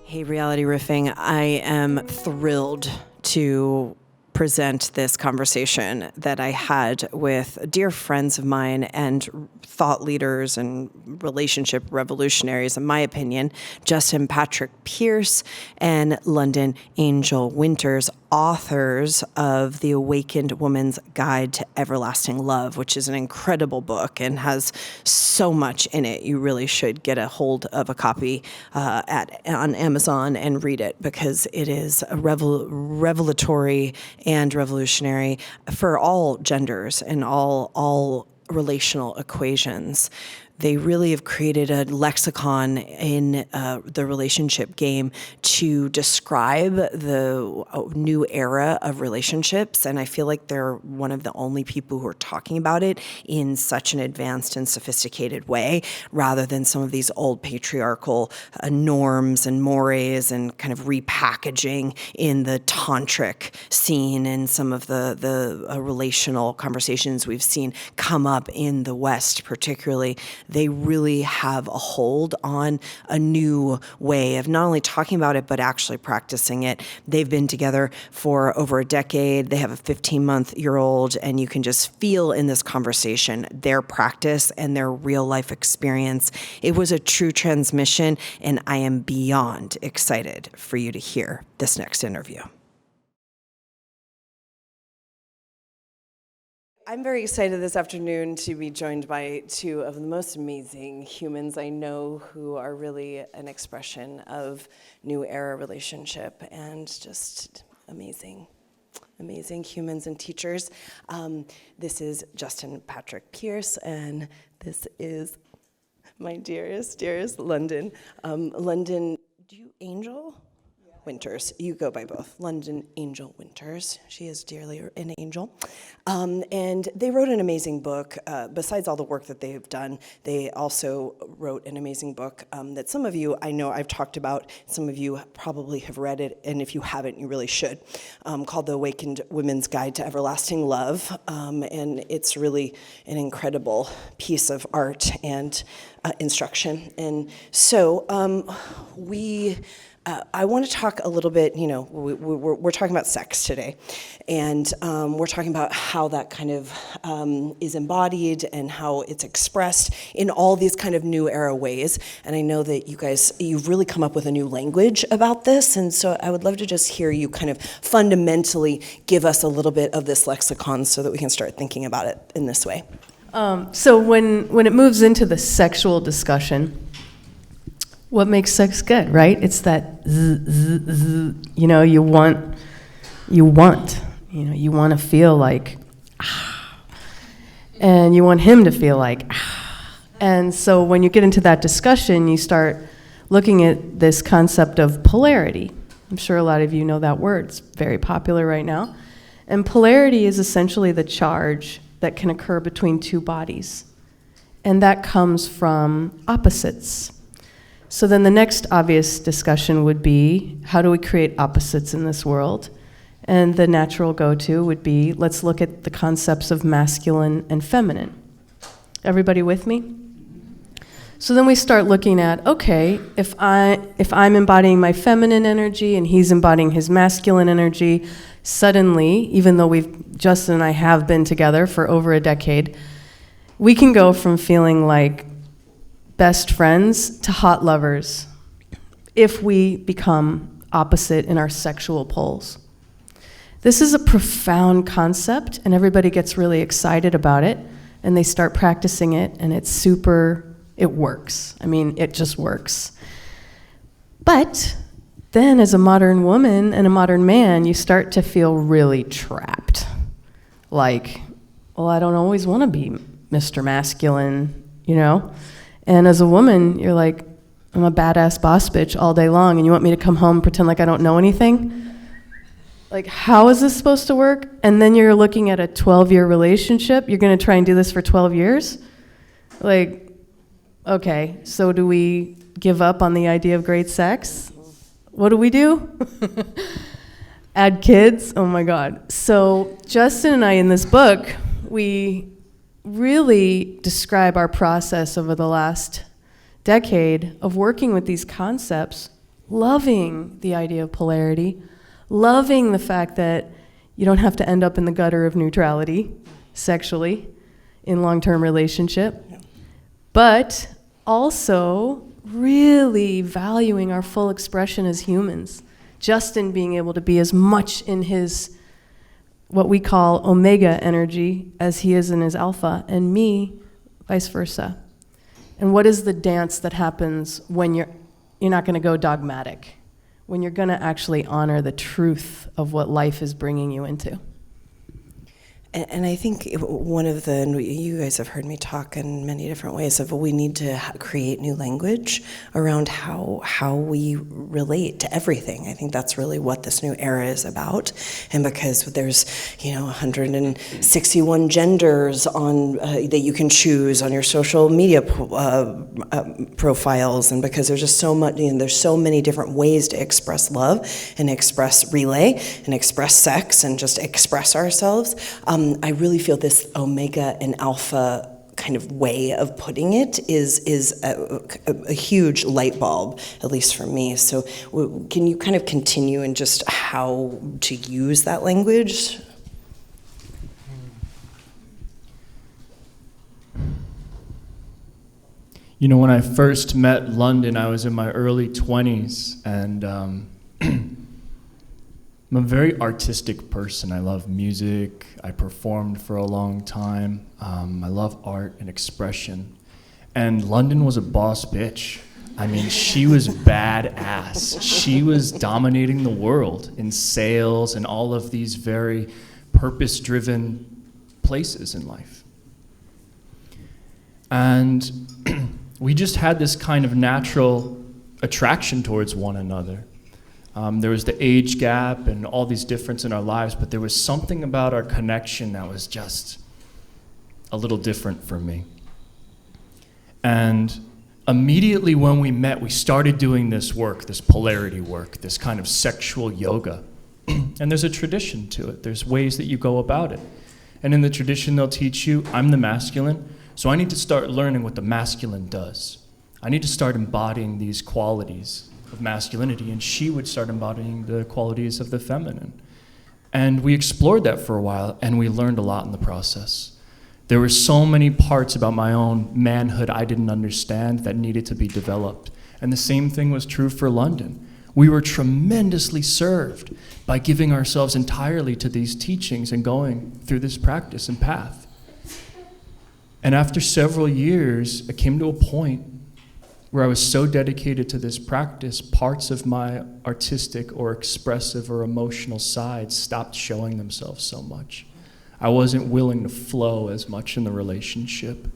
Hey, Reality Riffing. I am thrilled to present this conversation that I had with dear friends of mine and thought leaders and relationship revolutionaries, in my opinion, Justin Patrick Pierce and Londin Angel Winters, authors of The Awakened Woman's Guide to Everlasting Love, which is an incredible book and has so much in it. You really should get a hold of a copy on Amazon and read it, because it is a revelatory and revolutionary for all genders and all relational equations. They really have created a lexicon in the relationship game to describe the new era of relationships. And I feel like they're one of the only people who are talking about it in such an advanced and sophisticated way, rather than some of these old patriarchal norms and mores and kind of repackaging in the tantric scene and some of the relational conversations we've seen come up in the West particularly. They really have a hold on a new way of not only talking about it, but actually practicing it. They've been together for over a decade. They have a 15-month-year-old, and you can just feel in this conversation their practice and their real-life experience. It was a true transmission, and I am beyond excited for you to hear this next interview. I'm very excited this afternoon to be joined by two of the most amazing humans I know, who are really an expression of new era relationship and just amazing humans and teachers. This is Justin Patrick Pierce, and this is my dearest Londin. Londin, do you Angel? Winters. You go by both. Londin Angel Winters. She is dearly an angel. And they wrote an amazing book. Besides all the work that they have done, they also wrote an amazing book that some of you, I know I've talked about, some of you probably have read it, and if you haven't, you really should, called The Awakened Women's Guide to Everlasting Love. And it's really an incredible piece of art and instruction. And so I want to talk a little bit, we're talking about sex today, and we're talking about how that kind of is embodied and how it's expressed in all these kind of new era ways. And I know that you've really come up with a new language about this, and so I would love to just hear you kind of fundamentally give us a little bit of this lexicon so that we can start thinking about it in this way. So when it moves into the sexual discussion, what makes sex good, right? It's that you want to feel like, and you want him to feel like, and so when you get into that discussion, you start looking at this concept of polarity. I'm sure a lot of you know that word. It's very popular right now. And polarity is essentially the charge that can occur between two bodies. And that comes from opposites. So then the next obvious discussion would be, how do we create opposites in this world? And the natural go-to would be, let's look at the concepts of masculine and feminine. Everybody with me? So then we start looking at, okay, if I'm embodying my feminine energy and he's embodying his masculine energy, suddenly, even though Justin and I have been together for over a decade, we can go from feeling like best friends to hot lovers if we become opposite in our sexual poles. This is a profound concept, and everybody gets really excited about it, and they start practicing it, and it works. I mean, it just works. But then as a modern woman and a modern man, you start to feel really trapped. Like, well, I don't always want to be Mr. Masculine, And as a woman, you're like, I'm a badass boss bitch all day long, and you want me to come home and pretend like I don't know anything? Like, how is this supposed to work? And then you're looking at a 12-year relationship. You're going to try and do this for 12 years? Like, okay, so do we give up on the idea of great sex? What do we do? Add kids? Oh my God. So Justin and I in this book, we really describe our process over the last decade of working with these concepts, loving the idea of polarity, loving the fact that you don't have to end up in the gutter of neutrality sexually in long-term relationship, but also really valuing our full expression as humans. Justin being able to be as much in his, what we call omega energy, as he is in his alpha, and me, vice versa. And what is the dance that happens when you're not going to go dogmatic, when you're going to actually honor the truth of what life is bringing you into? And I think one of you guys have heard me talk in many different ways of we need to create new language around how we relate to everything. I think that's really what this new era is about. And because there's 161 genders on that you can choose on your social media profiles, and because there's just so much, there's so many different ways to express love and express relay and express sex and just express ourselves. I really feel this omega and alpha kind of way of putting it is a huge light bulb, at least for me. So can you kind of continue in just how to use that language? When I first met Londin, I was in my early 20s, and I'm a very artistic person. I love music. I performed for a long time. I love art and expression. And Londin was a boss bitch. I mean, she was badass. She was dominating the world in sales and all of these very purpose-driven places in life. And we just had this kind of natural attraction towards one another. There was the age gap and all these differences in our lives, but there was something about our connection that was just a little different for me. And immediately when we met, we started doing this work, this polarity work, this kind of sexual yoga. And there's a tradition to it. There's ways that you go about it. And in the tradition, they'll teach you, I'm the masculine, so I need to start learning what the masculine does. I need to start embodying these qualities of masculinity, and she would start embodying the qualities of the feminine. And we explored that for a while, and we learned a lot in the process. There were so many parts about my own manhood I didn't understand that needed to be developed. And the same thing was true for Londin. We were tremendously served by giving ourselves entirely to these teachings and going through this practice and path. And after several years, it came to a point where I was so dedicated to this practice, parts of my artistic or expressive or emotional side stopped showing themselves so much. I wasn't willing to flow as much in the relationship.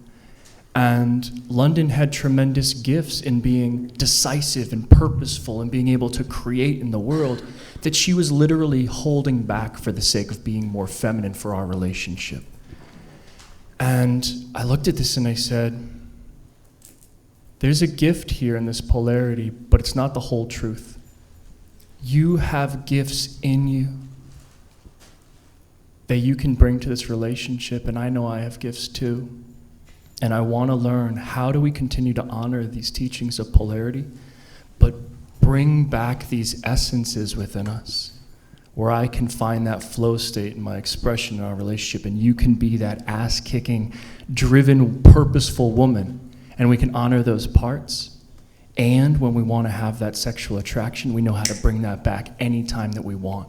And Londin had tremendous gifts in being decisive and purposeful and being able to create in the world that she was literally holding back for the sake of being more feminine for our relationship. And I looked at this and I said, there's a gift here in this polarity, but it's not the whole truth. You have gifts in you that you can bring to this relationship, and I know I have gifts too. And I want to learn, how do we continue to honor these teachings of polarity, but bring back these essences within us, where I can find that flow state in my expression in our relationship, and you can be that ass-kicking, driven, purposeful woman. And we can honor those parts. And when we want to have that sexual attraction, we know how to bring that back anytime that we want.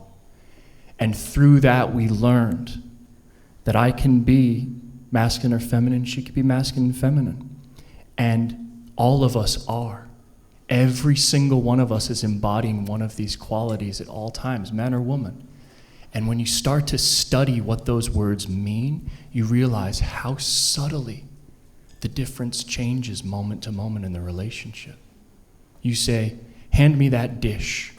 And through that, we learned that I can be masculine or feminine, she could be masculine and feminine. And all of us are. Every single one of us is embodying one of these qualities at all times, man or woman. And when you start to study what those words mean, you realize how subtly the difference changes moment to moment in the relationship. You say, hand me that dish.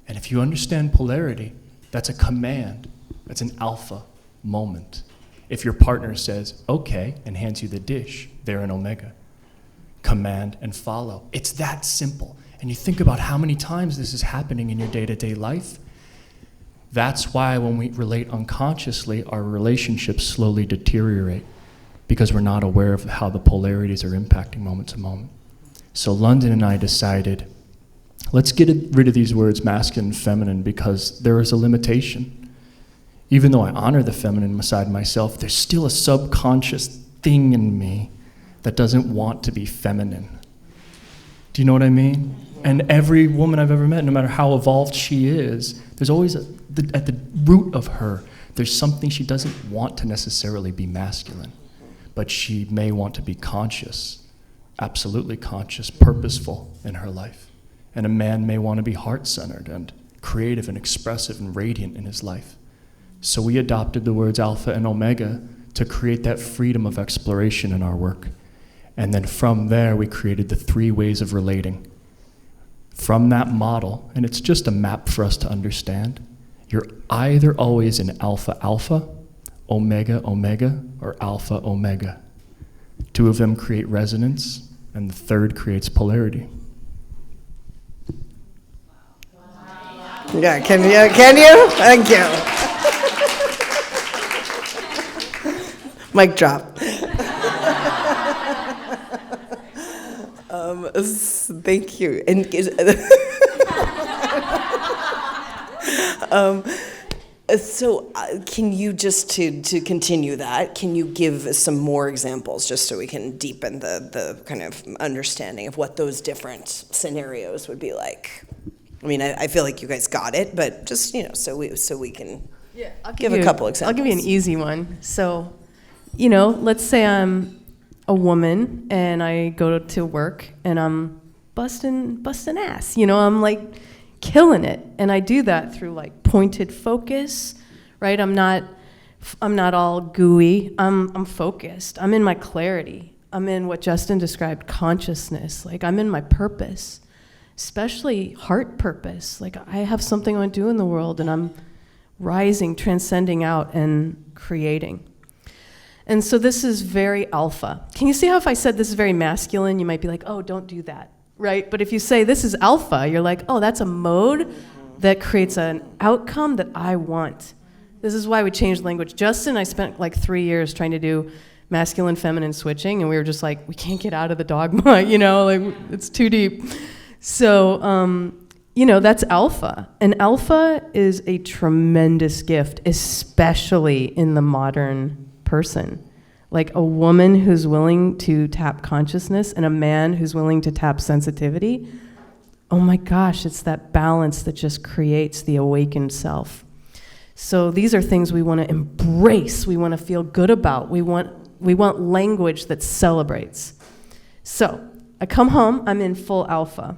And if you understand polarity, that's a command. That's an alpha moment. If your partner says, okay, and hands you the dish, they're an omega. Command and follow. It's that simple. And you think about how many times this is happening in your day-to-day life. That's why when we relate unconsciously, our relationships slowly deteriorate. because we're not aware of how the polarities are impacting moment to moment. So Londin and I decided, let's get rid of these words masculine and feminine, because there is a limitation. Even though I honor the feminine side myself, there's still a subconscious thing in me that doesn't want to be feminine. Do you know what I mean? And every woman I've ever met, no matter how evolved she is, there's always at the root of her, there's something she doesn't want to necessarily be masculine, but she may want to be conscious, absolutely conscious, purposeful in her life. And a man may want to be heart-centered and creative and expressive and radiant in his life. So we adopted the words alpha and omega to create that freedom of exploration in our work. And then from there, we created the 3 ways of relating. From that model, and it's just a map for us to understand, you're either always in alpha alpha, omega omega, or alpha omega. 2 of them create resonance, and the 3rd creates polarity. Yeah, can you? Thank you. Mic drop. Thank you. And so can you, just to continue that, can you give some more examples just so we can deepen the kind of understanding of what those different scenarios would be like? I mean, I feel like you guys got it, but just, so we can give a couple examples. I'll give you an easy one. So, let's say I'm a woman and I go to work and I'm busting ass. I'm like killing it, and I do that through like pointed focus, right? I'm not all gooey. I'm focused. I'm in my clarity. I'm in what Justin described, consciousness. Like I'm in my purpose, especially heart purpose. Like I have something I want to do in the world, and I'm rising, transcending out, and creating. And so this is very alpha. Can you see how if I said this is very masculine, you might be like, oh, don't do that, right? But if you say this is alpha, you're like, oh, that's a mode that creates an outcome that I want. This is why we changed language. Justin and I spent like 3 years trying to do masculine, feminine switching, and we were just like, we can't get out of the dogma, like it's too deep. So, that's alpha. And alpha is a tremendous gift, especially in the modern person. Like a woman who's willing to tap consciousness and a man who's willing to tap sensitivity. Oh my gosh, it's that balance that just creates the awakened self. So these are things we want to embrace, we want to feel good about, we want language that celebrates. So I come home, I'm in full alpha.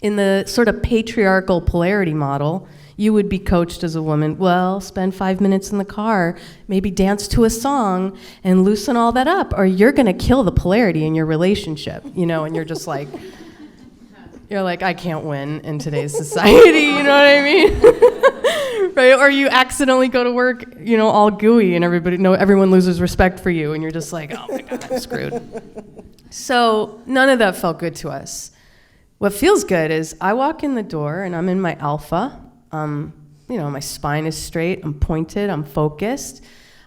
In the sort of patriarchal polarity model, you would be coached as a woman, well, spend 5 minutes in the car, maybe dance to a song and loosen all that up, or you're gonna kill the polarity in your relationship, and you're just like, I can't win in today's society, you know what I mean? Right? Or you accidentally go to work, all gooey and everyone loses respect for you and you're just like, oh my God, I'm screwed. So none of that felt good to us. What feels good is I walk in the door and I'm in my alpha. My spine is straight, I'm pointed, I'm focused,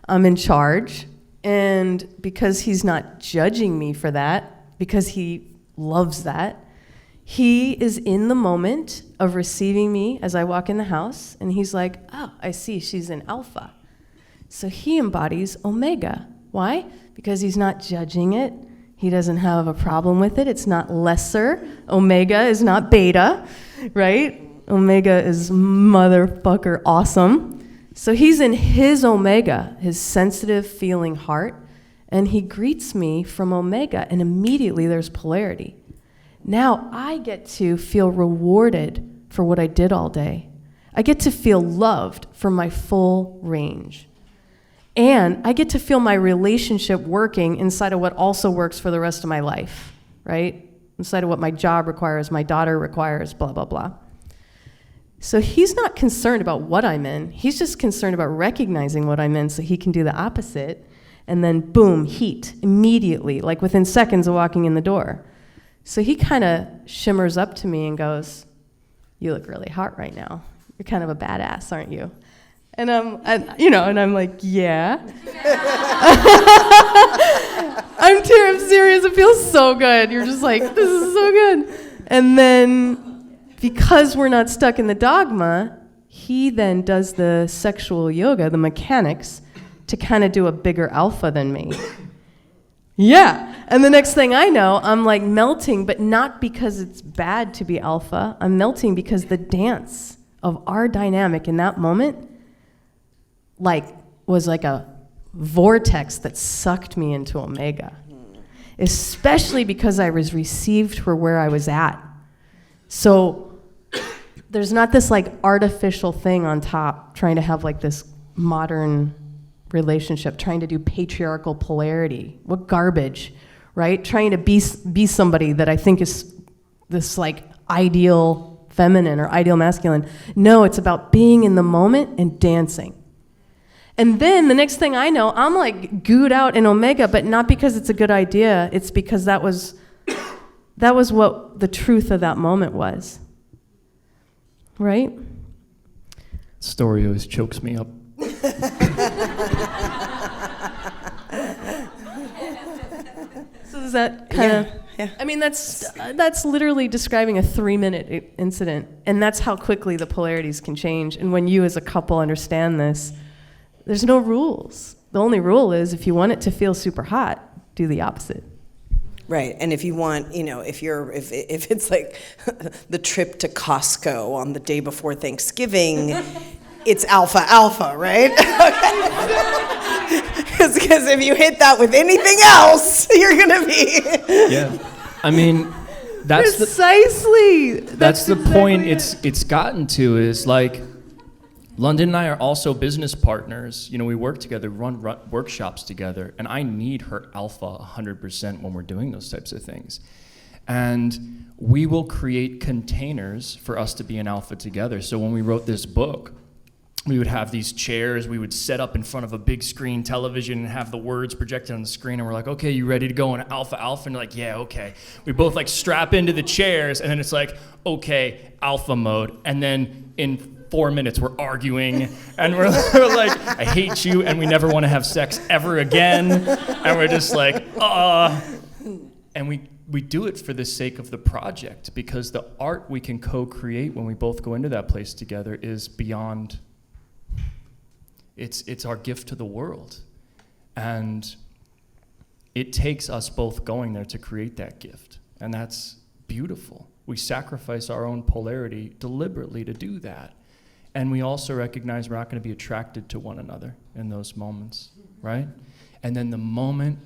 I'm in charge. And because he's not judging me for that, because he loves that, he is in the moment of receiving me as I walk in the house, and he's like, oh, I see, she's in alpha. So he embodies omega. Why? Because he's not judging it. He doesn't have a problem with it. It's not lesser. Omega is not beta, right? Omega is motherfucker awesome. So he's in his omega, his sensitive feeling heart, and he greets me from omega, and immediately there's polarity. Now I get to feel rewarded for what I did all day. I get to feel loved for my full range. And I get to feel my relationship working inside of what also works for the rest of my life, right? Inside of what my job requires, my daughter requires, blah, blah, blah. So he's not concerned about what I'm in. He's just concerned about recognizing what I'm in so he can do the opposite. And then boom, heat, immediately, like within seconds of walking in the door. So he kind of shimmers up to me and goes, you look really hot right now. You're kind of a badass, aren't you? And I'm like, yeah. I'm serious. It feels so good. You're just like, this is so good. And then, because we're not stuck in the dogma, he then does the sexual yoga, the mechanics, to kind of do a bigger alpha than me. Yeah. And the next thing I know, I'm like melting, but not because it's bad to be alpha. I'm melting because the dance of our dynamic in that moment was like a vortex that sucked me into Omega. Especially because I was received for where I was at. So there's not this like artificial thing on top trying to have like this modern relationship, trying to do patriarchal polarity. What garbage, right? Trying to be somebody that I think is this like ideal feminine or ideal masculine. No, it's about being in the moment and dancing. And then the next thing I know, I'm like gooed out in Omega, but not because it's a good idea. It's because that was what the truth of that moment was. Right? Story always chokes me up. So is that kind of... Yeah. I mean, that's literally describing a 3-minute incident. And that's how quickly the polarities can change. And when you as a couple understand this, there's no rules. The only rule is if you want it to feel super hot, do the opposite. Right, and if you want, if it's like the trip to Costco on the day before Thanksgiving, it's alpha, right? Because if you hit that with anything else, you're gonna be. Yeah, I mean, that's precisely. That's the exactly point. it. It's gotten to is like. Londin and I are also business partners. We work together, run workshops together, and I need her alpha 100% when we're doing those types of things. And we will create containers for us to be an alpha together. So when we wrote this book, we would have these chairs, we would set up in front of a big screen television and have the words projected on the screen, and we're like, okay, you ready to go in alpha? And they're like, yeah, okay. We both like strap into the chairs, and then it's like, okay, alpha mode. And then in 4 minutes we're arguing, and we're like, I hate you, and we never want to have sex ever again. And we're just like, and we do it for the sake of the project, because the art we can co-create when we both go into that place together is beyond. It's our gift to the world. And it takes us both going there to create that gift. And that's beautiful. We sacrifice our own polarity deliberately to do that. And we also recognize we're not going to be attracted to one another in those moments, right? And then the moment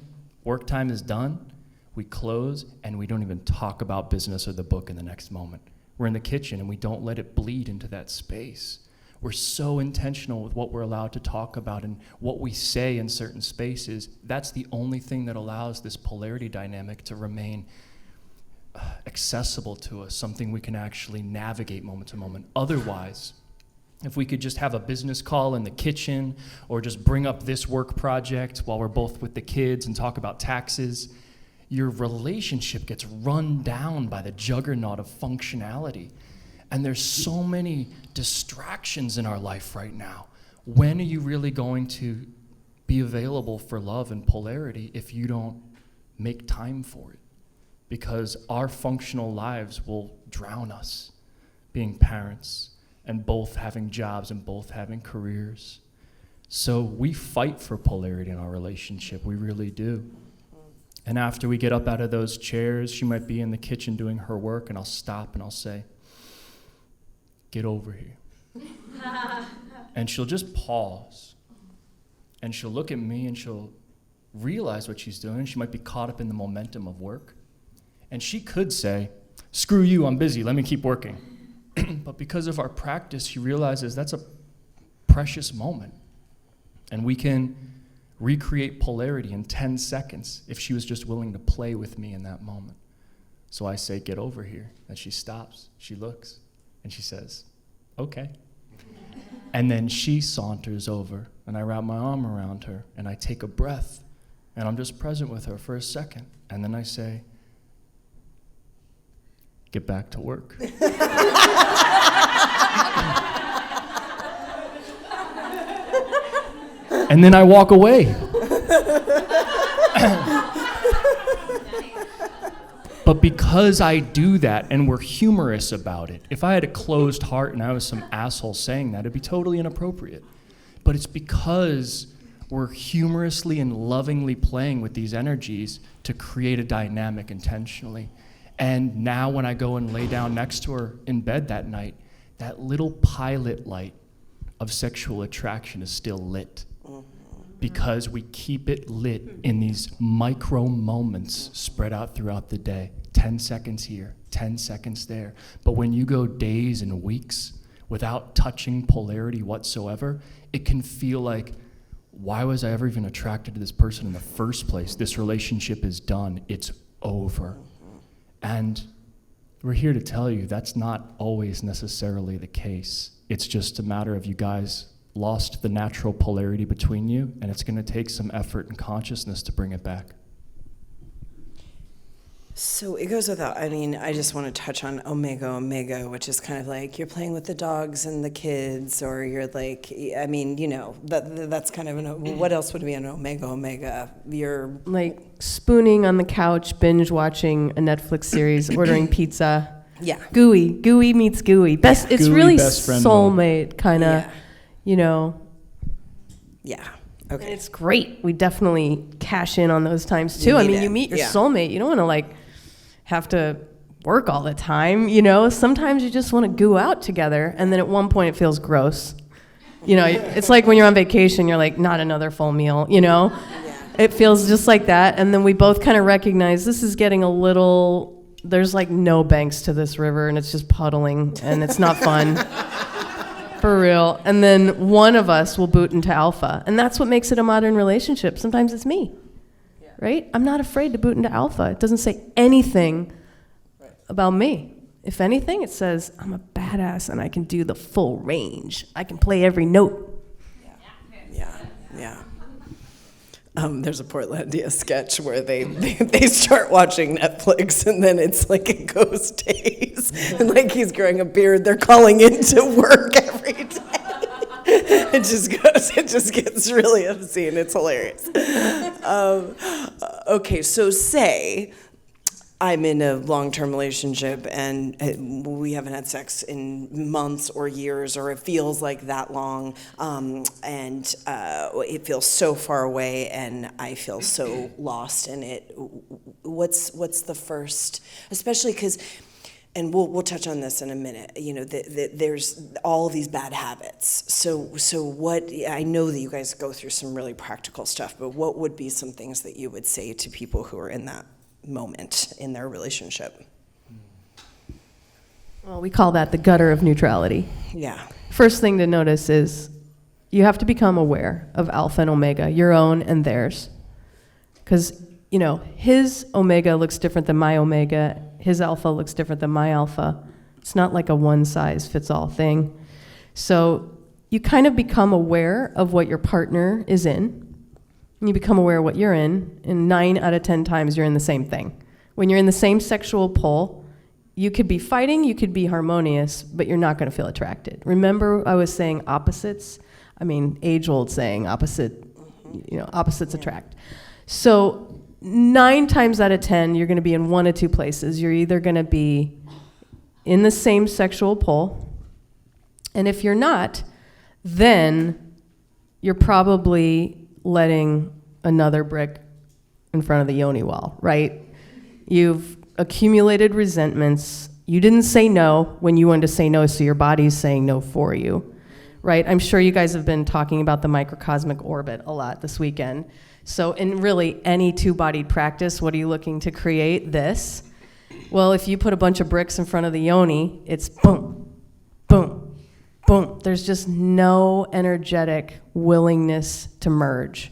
work time is done, we close and we don't even talk about business or the book in the next moment. We're in the kitchen and we don't let it bleed into that space. We're so intentional with what we're allowed to talk about and what we say in certain spaces. That's the only thing that allows this polarity dynamic to remain accessible to us, something we can actually navigate moment to moment. Otherwise, if we could just have a business call in the kitchen or just bring up this work project while we're both with the kids and talk about taxes, your relationship gets run down by the juggernaut of functionality. And there's so many distractions in our life right now. When are you really going to be available for love and polarity if you don't make time for it? Because our functional lives will drown us, being parents and both having jobs and both having careers. So we fight for polarity in our relationship, we really do. And after we get up out of those chairs, she might be in the kitchen doing her work, and I'll stop and I'll say, get over here. And she'll just pause. And she'll look at me and she'll realize what she's doing. She might be caught up in the momentum of work. And she could say, screw you, I'm busy, let me keep working. But because of our practice, she realizes that's a precious moment. And we can recreate polarity in 10 seconds if she was just willing to play with me in that moment. So I say, get over here. And she stops, she looks, and she says, okay. And then she saunters over, and I wrap my arm around her, and I take a breath, and I'm just present with her for a second. And then I say, get back to work. And then I walk away. But because I do that and we're humorous about it, if I had a closed heart and I was some asshole saying that, it'd be totally inappropriate. But it's because we're humorously and lovingly playing with these energies to create a dynamic intentionally. And now when I go and lay down next to her in bed that night, that little pilot light of sexual attraction is still lit. Because we keep it lit in these micro moments spread out throughout the day. 10 seconds here, 10 seconds there. But when you go days and weeks without touching polarity whatsoever, it can feel like, why was I ever even attracted to this person in the first place? This relationship is done. It's over. And we're here to tell you that's not always necessarily the case. It's just a matter of you guys lost the natural polarity between you, and it's going to take some effort and consciousness to bring it back. So it goes without, I mean, I just want to touch on omega, which is kind of like you're playing with the dogs and the kids, or you're like, I mean, you know, that's kind of what else would be an omega? You're like spooning on the couch, binge watching a Netflix series, ordering pizza. Yeah. Gooey meets gooey. Best. It's Gooey really best friend soulmate kind of, Yeah. you know. Yeah. And Okay. it's great. We definitely cash in on those times too. You I need mean, it. you meet your Yeah. soulmate. You don't want to like have to work all the time, you know. Sometimes you just want to goo out together, and then at one point it feels gross. You know, it's like when you're on vacation, you're like, not another full meal, you know. It feels just like that, and then we both kind of recognize this is getting a little. There's like no banks to this river, and it's just puddling, and it's not fun. For real. And then one of us will boot into alpha. And that's what makes it a modern relationship. Sometimes it's me, right? I'm not afraid to boot into alpha. It doesn't say anything about me. If anything, it says I'm a badass and I can do the full range. I can play every note. Yeah. There's a Portlandia sketch where they start watching Netflix, and then it's like a ghost days, and like he's growing a beard. They're calling into work every day. It just gets really obscene. It's hilarious. Okay, so say I'm in a long-term relationship and we haven't had sex in months or years, or it feels like that long, and it feels so far away, and I feel so lost in it. What's the first, especially because, and we'll touch on this in a minute, you know, there's all these bad habits. So what, I know that you guys go through some really practical stuff, but what would be some things that you would say to people who are in that moment in their relationship? Well, we call that the gutter of neutrality. Yeah. First thing to notice is you have to become aware of alpha and omega, your own and theirs. Because, you know, his omega looks different than my omega. His alpha looks different than my alpha. It's not like a one-size-fits-all thing. So you kind of become aware of what your partner is in. And you become aware of what you're in, and 9 out of 10 times you're in the same thing. When you're in the same sexual pull, you could be fighting, you could be harmonious, but you're not going to feel attracted. Remember I was saying opposites? I mean, age-old saying opposites attract. So 9 times out of 10, you're going to be in one of two places. You're either going to be in the same sexual pull, and if you're not, then you're probably letting another brick in front of the yoni wall, right? You've accumulated resentments. You didn't say no when you wanted to say no, so your body's saying no for you, right? I'm sure you guys have been talking about the microcosmic orbit a lot this weekend. So in really any two-bodied practice, what are you looking to create? This. Well, if you put a bunch of bricks in front of the yoni, it's boom, boom, boom. There's just no energetic willingness to merge.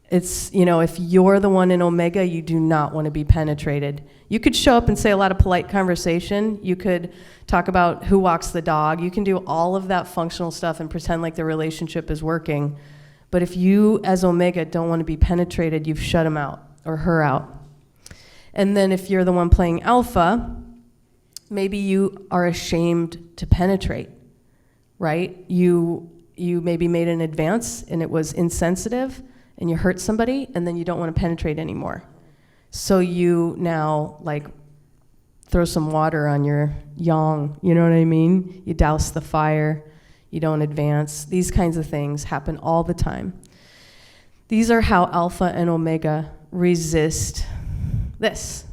It's, you know, if you're the one in omega, you do not want to be penetrated. You could show up and say a lot of polite conversation. You could talk about who walks the dog. You can do all of that functional stuff and pretend like the relationship is working. But if you, as omega, don't want to be penetrated, you've shut him out or her out. And then if you're the one playing alpha, maybe you are ashamed to penetrate, right? You you maybe made an advance and it was insensitive and you hurt somebody and then you don't want to penetrate anymore. So you now like throw some water on your yang, you know what I mean? You douse the fire, you don't advance. These kinds of things happen all the time. These are how alpha and omega resist this.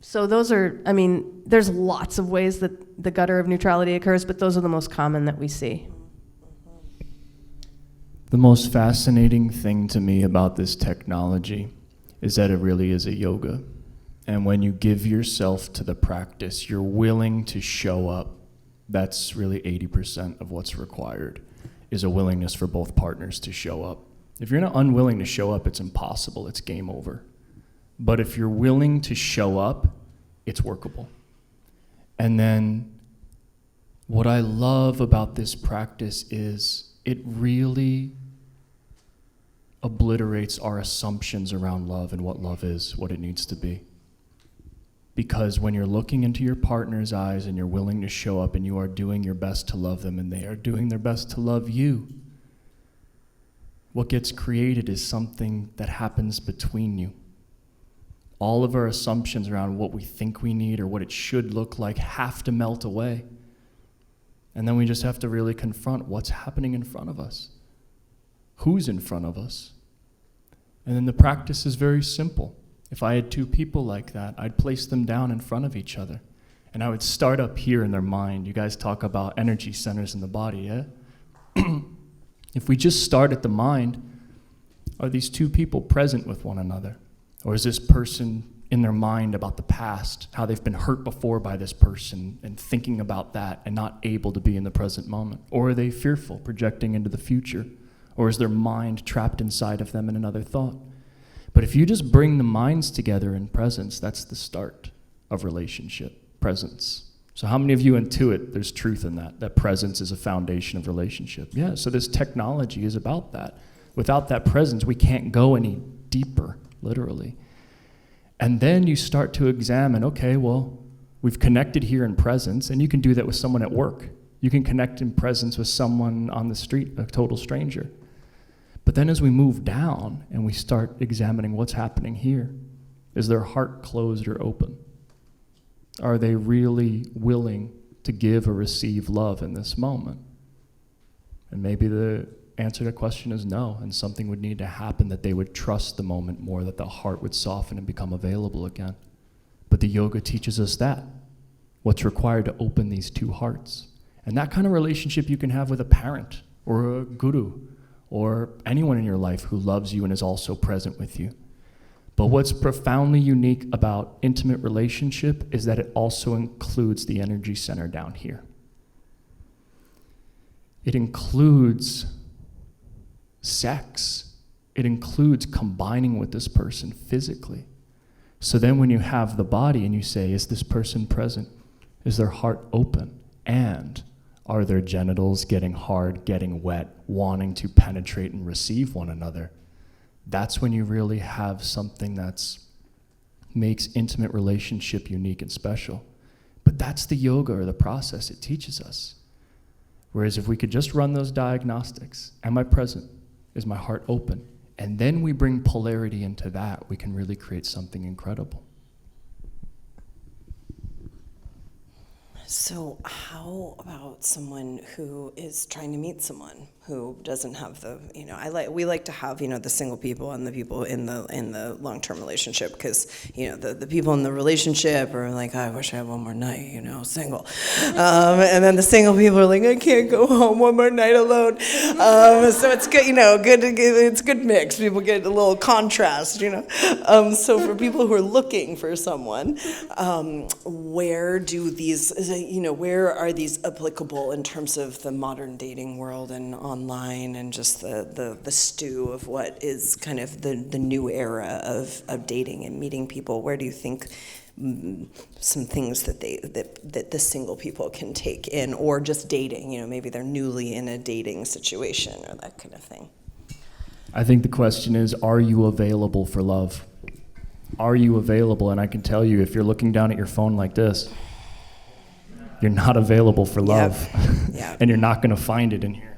So those are, I mean, there's lots of ways that the gutter of neutrality occurs, but those are the most common that we see. The most fascinating thing to me about this technology is that it really is a yoga. And when you give yourself to the practice, you're willing to show up. That's really 80% of what's required, is a willingness for both partners to show up. If you're not unwilling to show up, it's impossible. It's game over. But if you're willing to show up, it's workable. And then what I love about this practice is it really obliterates our assumptions around love and what love is, what it needs to be. Because when you're looking into your partner's eyes and you're willing to show up and you are doing your best to love them and they are doing their best to love you, what gets created is something that happens between you. All of our assumptions around what we think we need or what it should look like have to melt away. And then we just have to really confront what's happening in front of us. Who's in front of us? And then the practice is very simple. If I had two people like that, I'd place them down in front of each other. And I would start up here in their mind. You guys talk about energy centers in the body, yeah? If we just start at the mind, are these two people present with one another? Or is this person in their mind about the past, how they've been hurt before by this person and thinking about that and not able to be in the present moment? Or are they fearful, projecting into the future? Or is their mind trapped inside of them in another thought? But if you just bring the minds together in presence, that's the start of relationship, presence. So how many of you intuit there's truth in that presence is a foundation of relationship? Yeah, so this technology is about that. Without that presence, we can't go any deeper, literally. And then you start to examine, okay, well, we've connected here in presence, and you can do that with someone at work. You can connect in presence with someone on the street, a total stranger. But then as we move down and we start examining what's happening here, is their heart closed or open? Are they really willing to give or receive love in this moment? And maybe the answer to the question is no, and something would need to happen that they would trust the moment more, that the heart would soften and become available again. But the yoga teaches us that, what's required to open these two hearts. And that kind of relationship you can have with a parent or a guru or anyone in your life who loves you and is also present with you. But what's profoundly unique about intimate relationship is that it also includes the energy center down here. It includes sex. It includes combining with this person physically. So then when you have the body and you say, is this person present? Is their heart open? And are their genitals getting hard, getting wet, wanting to penetrate and receive one another? That's when you really have something that's makes intimate relationship unique and special. But that's the yoga or the process it teaches us. Whereas if we could just run those diagnostics, am I present? Is my heart open? And then we bring polarity into that, we can really create something incredible. So how about someone who is trying to meet someone who doesn't have the, we like to have, the single people and the people in the long-term relationship, because, the people in the relationship are like, I wish I had one more night, single. And then the single people are like, I can't go home one more night alone. So it's good, it's good mix. People get a little contrast, So for people who are looking for someone, where are these applicable in terms of the modern dating world and online and just the stew of what is kind of the new era of dating and meeting people? Where do you think some things that the single people can take in, or just dating, maybe they're newly in a dating situation or that kind of thing? I think the question is, are you available for love? Are you available? And I can tell you, if you're looking down at your phone like this, you're not available for love. Yeah. And you're not going to find it in here.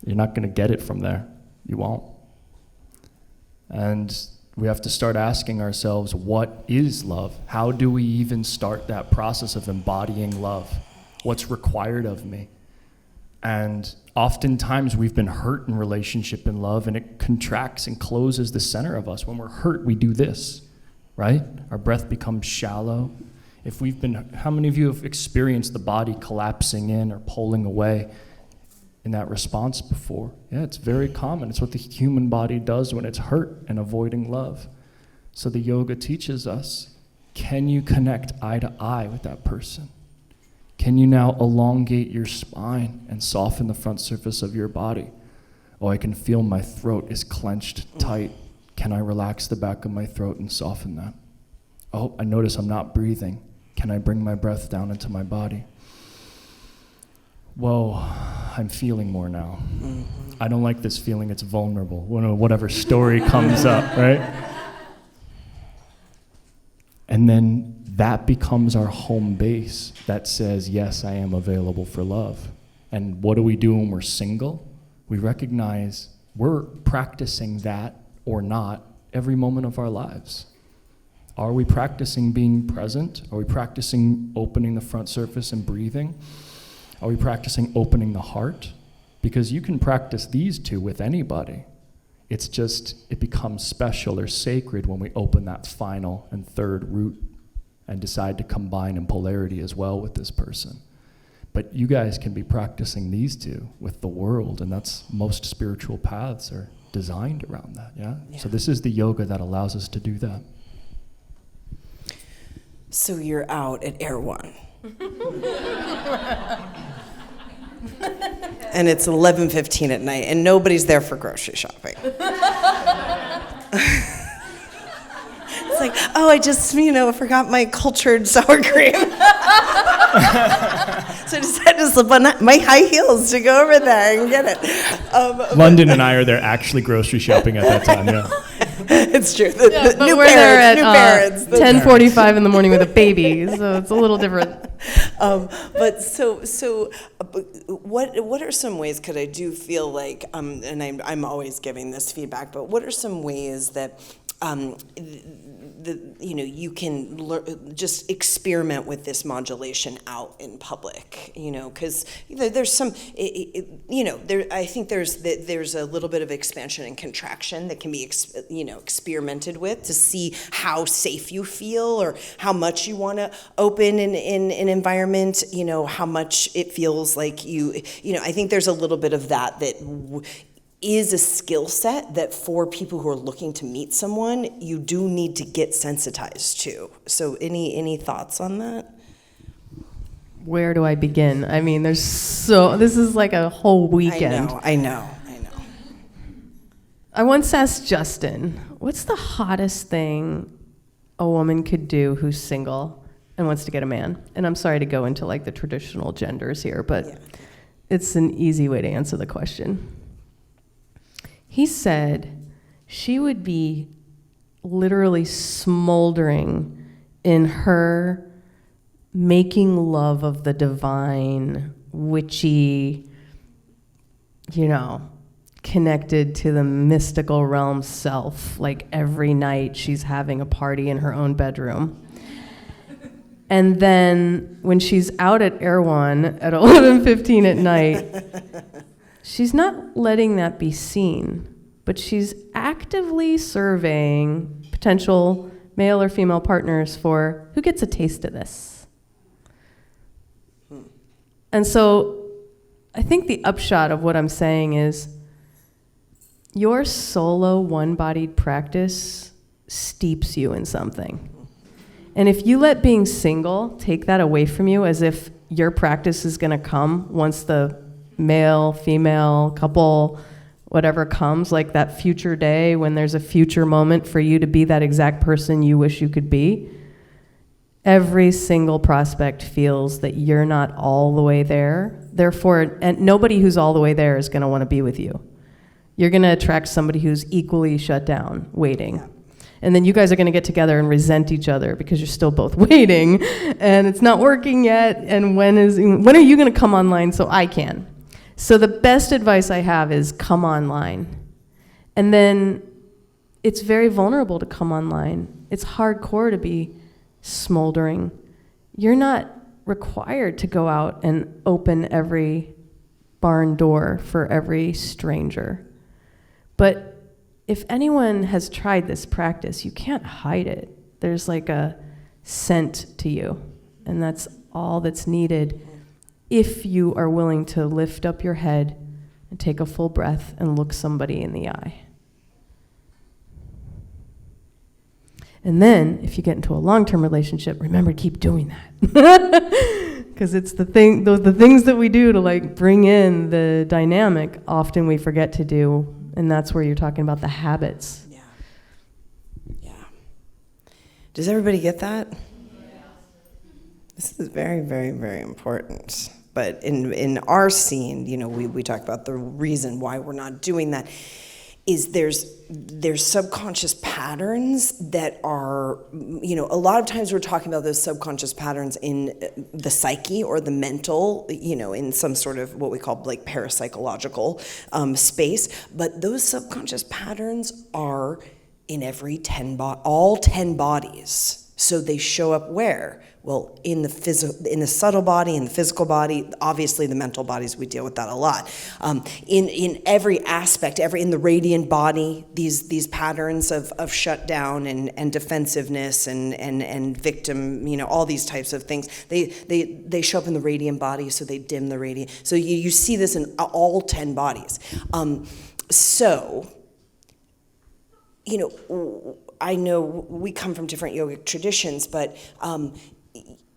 You're not going to get it from there. You won't. And we have to start asking ourselves, what is love? How do we even start that process of embodying love? What's required of me? And oftentimes we've been hurt in relationship and love, and it contracts and closes the center of us. When we're hurt, we do this, right? Our breath becomes shallow. How many of you have experienced the body collapsing in or pulling away in that response before? Yeah, it's very common. It's what the human body does when it's hurt and avoiding love. So the yoga teaches us, can you connect eye to eye with that person? Can you now elongate your spine and soften the front surface of your body? Oh, I can feel my throat is clenched tight. Can I relax the back of my throat and soften that? Oh, I notice I'm not breathing. Can I bring my breath down into my body? Whoa, I'm feeling more now. I don't like this feeling, it's vulnerable. Whatever story comes up, right? And then that becomes our home base that says, yes, I am available for love. And what do we do when we're single? We recognize we're practicing that or not every moment of our lives. Are we practicing being present? Are we practicing opening the front surface and breathing? Are we practicing opening the heart? Because you can practice these two with anybody. It's just, it becomes special or sacred when we open that final and third root and decide to combine in polarity as well with this person. But you guys can be practicing these two with the world, and that's most spiritual paths are designed around that, yeah? So this is the yoga that allows us to do that. So you're out at Air One. And it's 11:15 at night, and nobody's there for grocery shopping. It's like, oh, I just, forgot my cultured sour cream. So I just had to slip on my high heels to go over there and get it. Londin and I are there actually grocery shopping at that time, yeah. It's true. But New we're there parents. at 10:45 in the morning with a baby, so it's a little different. But what are some ways? Because I do feel like, and I'm always giving this feedback, but what are some ways that you can just experiment with this modulation out in public, because there's some, I think there's a little bit of expansion and contraction that can be, experimented with to see how safe you feel or how much you want to open in an environment, how much it feels like I think there's a little bit of that is a skill set that for people who are looking to meet someone, you do need to get sensitized to. So any thoughts on that? Where do I begin? I mean, this is like a whole weekend. I know. I once asked Justin, what's the hottest thing a woman could do who's single and wants to get a man? And I'm sorry to go into like the traditional genders here, but it's an easy way to answer the question. He said she would be literally smoldering in her making love of the divine, witchy, connected to the mystical realm self. Like every night she's having a party in her own bedroom. And then when she's out at Erewhon at 11:15 at night, she's not letting that be seen, but she's actively surveying potential male or female partners for who gets a taste of this. And so I think the upshot of what I'm saying is your solo one-bodied practice steeps you in something. And if you let being single take that away from you as if your practice is going to come once the male, female, couple, whatever comes, like that future day when there's a future moment for you to be that exact person you wish you could be, every single prospect feels that you're not all the way there. Therefore, and nobody who's all the way there is going to want to be with you. You're going to attract somebody who's equally shut down, waiting. And then you guys are going to get together and resent each other because you're still both waiting and it's not working yet. And when are you going to come online so I can? So the best advice I have is come online. And then it's very vulnerable to come online. It's hardcore to be smoldering. You're not required to go out and open every barn door for every stranger. But if anyone has tried this practice, you can't hide it. There's like a scent to you, and that's all that's needed if you are willing to lift up your head and take a full breath and look somebody in the eye. And then, if you get into a long-term relationship, remember to keep doing that. Because it's the things that we do to like bring in the dynamic, often we forget to do, and that's where you're talking about the habits. Yeah. Does everybody get that? This is very, very, very important. But in our scene, we talk about the reason why we're not doing that is there's subconscious patterns that are, a lot of times we're talking about those subconscious patterns in the psyche or the mental, in some sort of what we call like parapsychological space. But those subconscious patterns are in all 10 bodies. So they show up where? Well, in the subtle body, in the physical body, obviously the mental bodies, we deal with that a lot. In every aspect, in the radiant body, these patterns of shutdown and defensiveness and victim, all these types of things, they show up in the radiant body, so they dim the radiant. So you see this in all 10 bodies. I know we come from different yogic traditions, but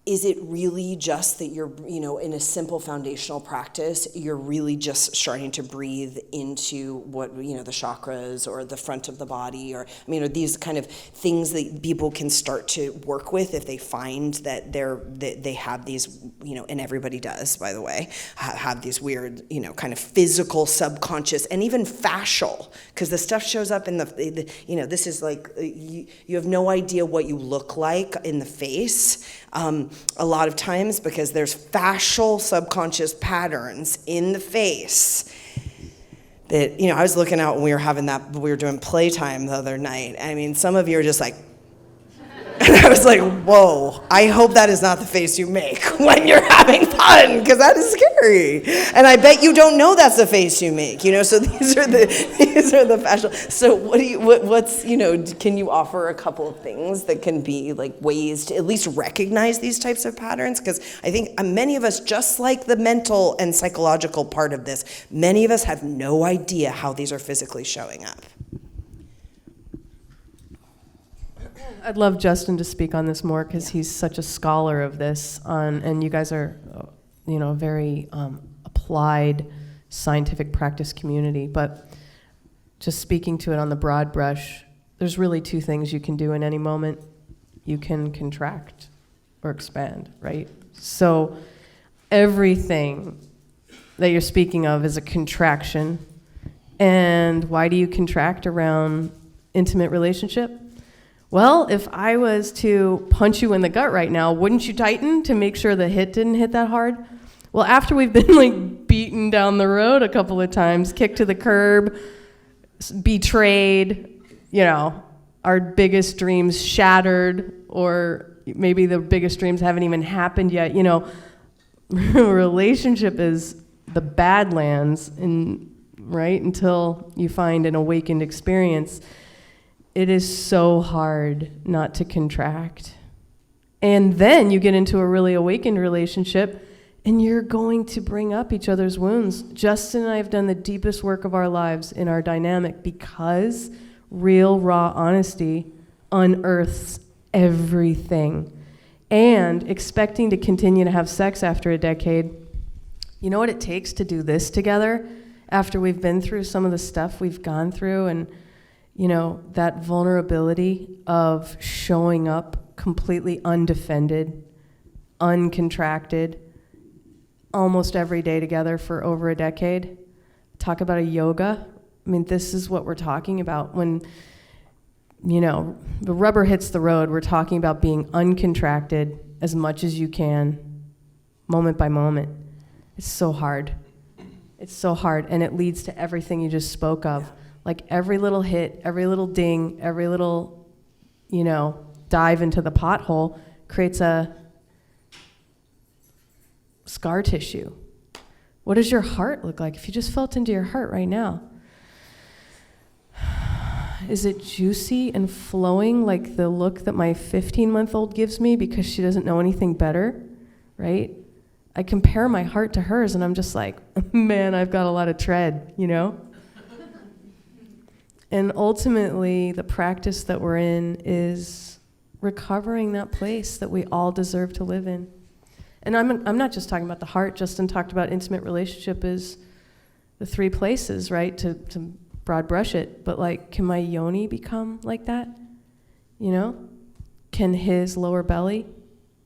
is it really just that you're, in a simple foundational practice, you're really just starting to breathe into what, the chakras or the front of the body, or are these kind of things that people can start to work with if they find that they have these, and everybody does, by the way, have these weird, kind of physical, subconscious, and even fascial, because the stuff shows up in the this is like, you have no idea what you look like in the face. A lot of times because there's fascial subconscious patterns in the face that, I was looking out when we were doing playtime the other night. Some of you are just like, and I was like, whoa, I hope that is not the face you make when you're having fun, because that is scary. And I bet you don't know that's the face you make, so these are the fascial. So can you offer a couple of things that can be like ways to at least recognize these types of patterns? Because I think many of us, just like the mental and psychological part of this, many of us have no idea how these are physically showing up. I'd love Justin to speak on this more because he's such a scholar of this, and you guys are, a very applied scientific practice community. But just speaking to it on the broad brush, there's really two things you can do in any moment. You can contract or expand, right? So everything that you're speaking of is a contraction. And why do you contract around intimate relationship? Well, if I was to punch you in the gut right now, wouldn't you tighten to make sure the hit didn't hit that hard? Well, after we've been like beaten down the road a couple of times, kicked to the curb, betrayed, our biggest dreams shattered, or maybe the biggest dreams haven't even happened yet, relationship is the badlands, right? Until you find an awakened experience. It is so hard not to contract. And then you get into a really awakened relationship and you're going to bring up each other's wounds. Justin and I have done the deepest work of our lives in our dynamic because real, raw honesty unearths everything. And expecting to continue to have sex after a decade, you know what it takes to do this together after we've been through some of the stuff we've gone through, and that vulnerability of showing up completely undefended, uncontracted, almost every day together for over a decade. Talk about a yoga. This is what we're talking about. When the rubber hits the road. We're talking about being uncontracted as much as you can, moment by moment. It's so hard. It's so hard, and it leads to everything you just spoke of. Like every little hit, every little ding, every little, dive into the pothole creates a scar tissue. What does your heart look like? If you just felt into your heart right now, is it juicy and flowing like the look that my 15-month-old gives me because she doesn't know anything better, right? I compare my heart to hers, and I'm just like, man, I've got a lot of tread, And ultimately, the practice that we're in is recovering that place that we all deserve to live in. And I'm not just talking about the heart. Justin talked about intimate relationship as the three places, right, to broad brush it. But, can my yoni become like that? Can his lower belly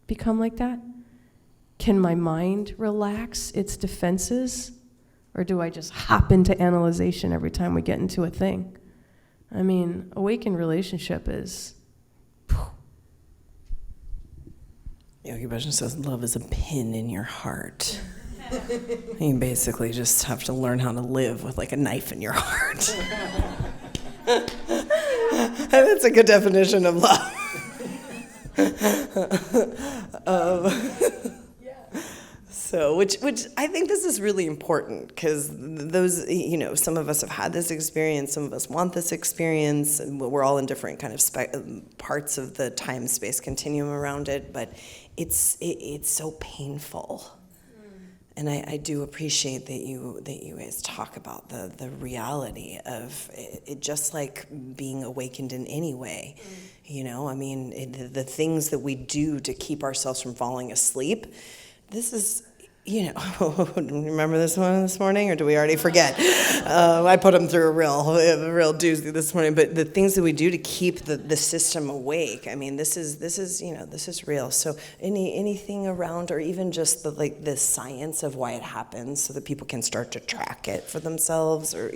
become like that? Can my mind relax its defenses? Or do I just hop into analyzation every time we get into a thing? I mean, awakened relationship is... Yogi Bhajan says love is a pin in your heart. You basically just have to learn how to live with a knife in your heart. That's a good definition of love. So, which I think this is really important because those, some of us have had this experience, some of us want this experience, and we're all in different kind of parts of the time-space continuum around it, but it's so painful. And I do appreciate that you guys talk about the reality of it, just like being awakened in any way. The things that we do to keep ourselves from falling asleep. This is, remember this one this morning, or do we already forget? I put them through a real doozy this morning. But the things that we do to keep the system awake. This is real. So anything around, or even just the science of why it happens, so that people can start to track it for themselves, or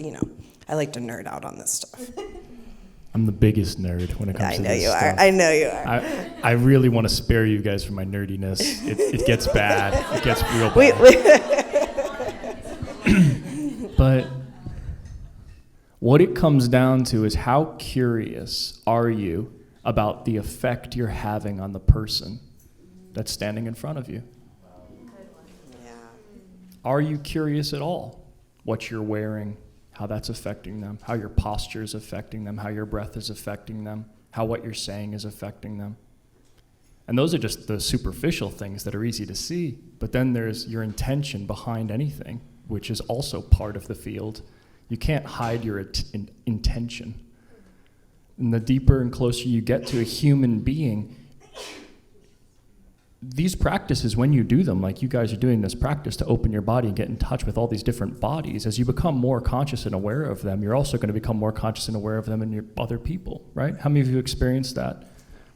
I like to nerd out on this stuff. I'm the biggest nerd when it comes to this stuff. I know you are. I really want to spare you guys from my nerdiness. It gets bad. It gets real bad. But what it comes down to is, how curious are you about the effect you're having on the person that's standing in front of you? Yeah. Are you curious at all what you're wearing, how that's affecting them, how your posture is affecting them, how your breath is affecting them, how what you're saying is affecting them? And those are just the superficial things that are easy to see. But then there's your intention behind anything, which is also part of the field. You can't hide your intention. And the deeper and closer you get to a human being, these practices, when you do them, like you guys are doing this practice to open your body and get in touch with all these different bodies, as you become more conscious and aware of them, you're also going to become more conscious and aware of them in your other people, right? How many of you experienced that?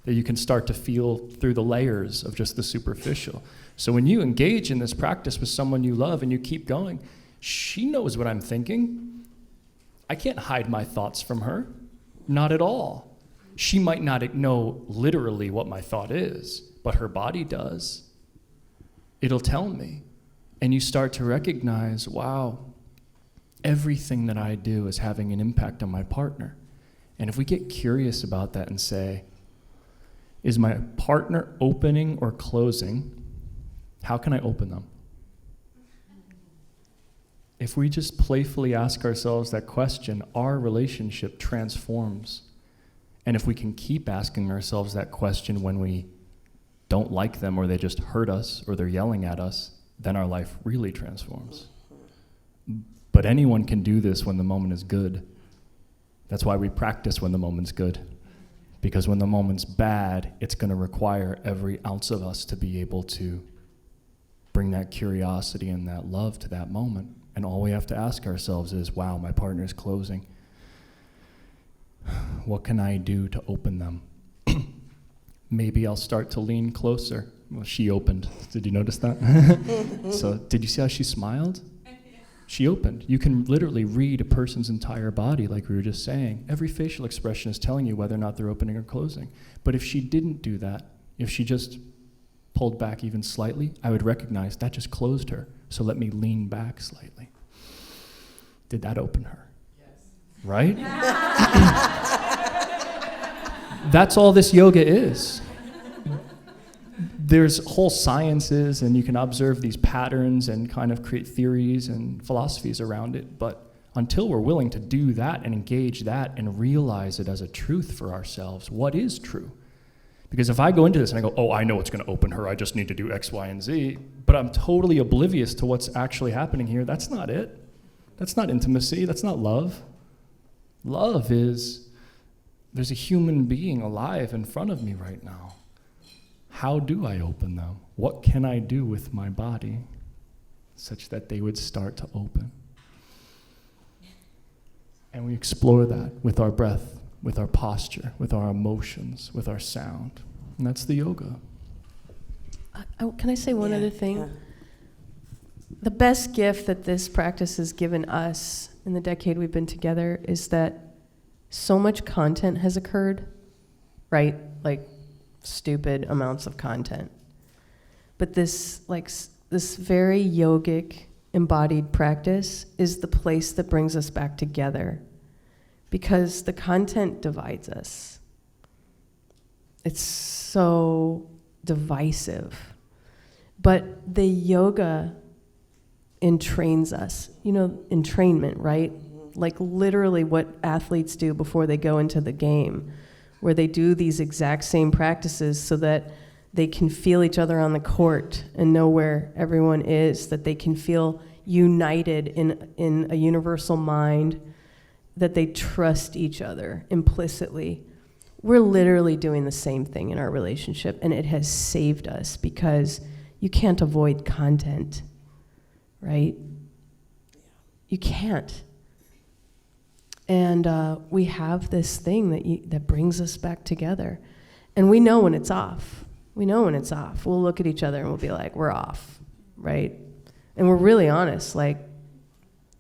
That you can start to feel through the layers of just the superficial. So when you engage in this practice with someone you love and you keep going, she knows what I'm thinking. I can't hide my thoughts from her. Not at all. She might not know literally what my thought is, but her body does. It'll tell me. And you start to recognize, wow, everything that I do is having an impact on my partner. And if we get curious about that and say, is my partner opening or closing? How can I open them? If we just playfully ask ourselves that question, our relationship transforms. And if we can keep asking ourselves that question when we don't like them, or they just hurt us, or they're yelling at us, then our life really transforms. But anyone can do this when the moment is good. That's why we practice when the moment's good. Because when the moment's bad, it's going to require every ounce of us to be able to bring that curiosity and that love to that moment. And all we have to ask ourselves is, wow, my partner's closing. What can I do to open them? Maybe I'll start to lean closer. Well, she opened. Did you notice that? So did you see how she smiled? She opened. You can literally read a person's entire body, like we were just saying. Every facial expression is telling you whether or not they're opening or closing. But if she didn't do that, if she just pulled back even slightly, I would recognize that just closed her. So let me lean back slightly. Did that open her? Yes. Right? That's all this yoga is. There's whole sciences, and you can observe these patterns and kind of create theories and philosophies around it. But until we're willing to do that and engage that and realize it as a truth for ourselves, what is true? Because if I go into this and I go, oh, I know what's going to open her, I just need to do X, Y, and Z, but I'm totally oblivious to what's actually happening here, that's not it. That's not intimacy. That's not love. Love is, there's a human being alive in front of me right now. How do I open them? What can I do with my body such that they would start to open? And we explore that with our breath, with our posture, with our emotions, with our sound. And that's the yoga. Can I say one other thing? Yeah. The best gift that this practice has given us in the decade we've been together is that so much content has occurred, right? Like stupid amounts of content. But this very yogic embodied practice is the place that brings us back together, because the content divides us. It's so divisive. But the yoga entrains us. You know, entrainment, right? Like literally what athletes do before they go into the game, where they do these exact same practices so that they can feel each other on the court and know where everyone is, that they can feel united in a universal mind, that they trust each other implicitly. We're literally doing the same thing in our relationship, and it has saved us because you can't avoid content, right? You can't. And we have this thing that brings us back together. And we know when it's off. We know when it's off. We'll look at each other and we'll be like, we're off, right? And we're really honest, like,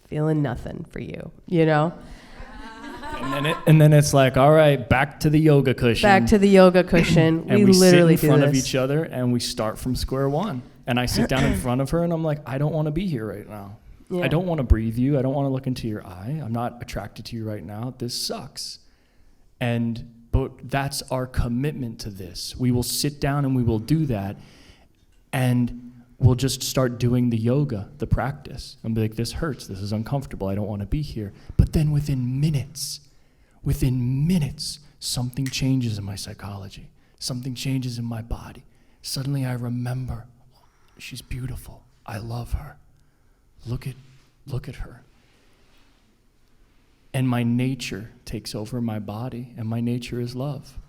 feeling nothing for you, you know? And then it's like, all right, back to the yoga cushion. Back to the yoga cushion. And we literally sit in front do of this. each other and we start from square one. And I sit down in front of her and I'm like, I don't want to be here right now. Yeah. I don't want to breathe you. I don't want to look into your eye. I'm not attracted to you right now. This sucks. But that's our commitment to this. We will sit down and we will do that. And we'll just start doing the yoga, the practice. And be like, this hurts. This is uncomfortable. I don't want to be here. But then within minutes, something changes in my psychology. Something changes in my body. Suddenly I remember, she's beautiful. I love her. Look at her. And my nature takes over my body, and my nature is love.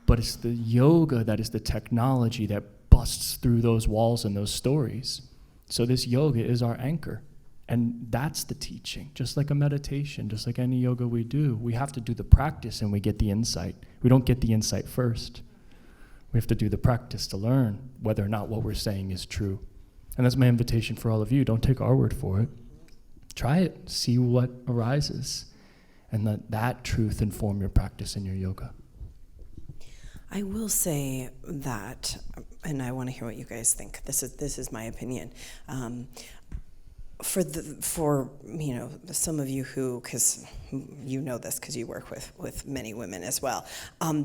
But it's the yoga that is the technology that busts through those walls and those stories. So this yoga is our anchor. And that's the teaching, just like a meditation, just like any yoga we do. We have to do the practice and we get the insight. We don't get the insight first. We have to do the practice to learn whether or not what we're saying is true. And that's my invitation for all of you. Don't take our word for it. Try it. See what arises. And let that truth inform your practice and your yoga. I will say that, and I want to hear what you guys think. This is my opinion. For some of you who, because you know this because you work with many women as well,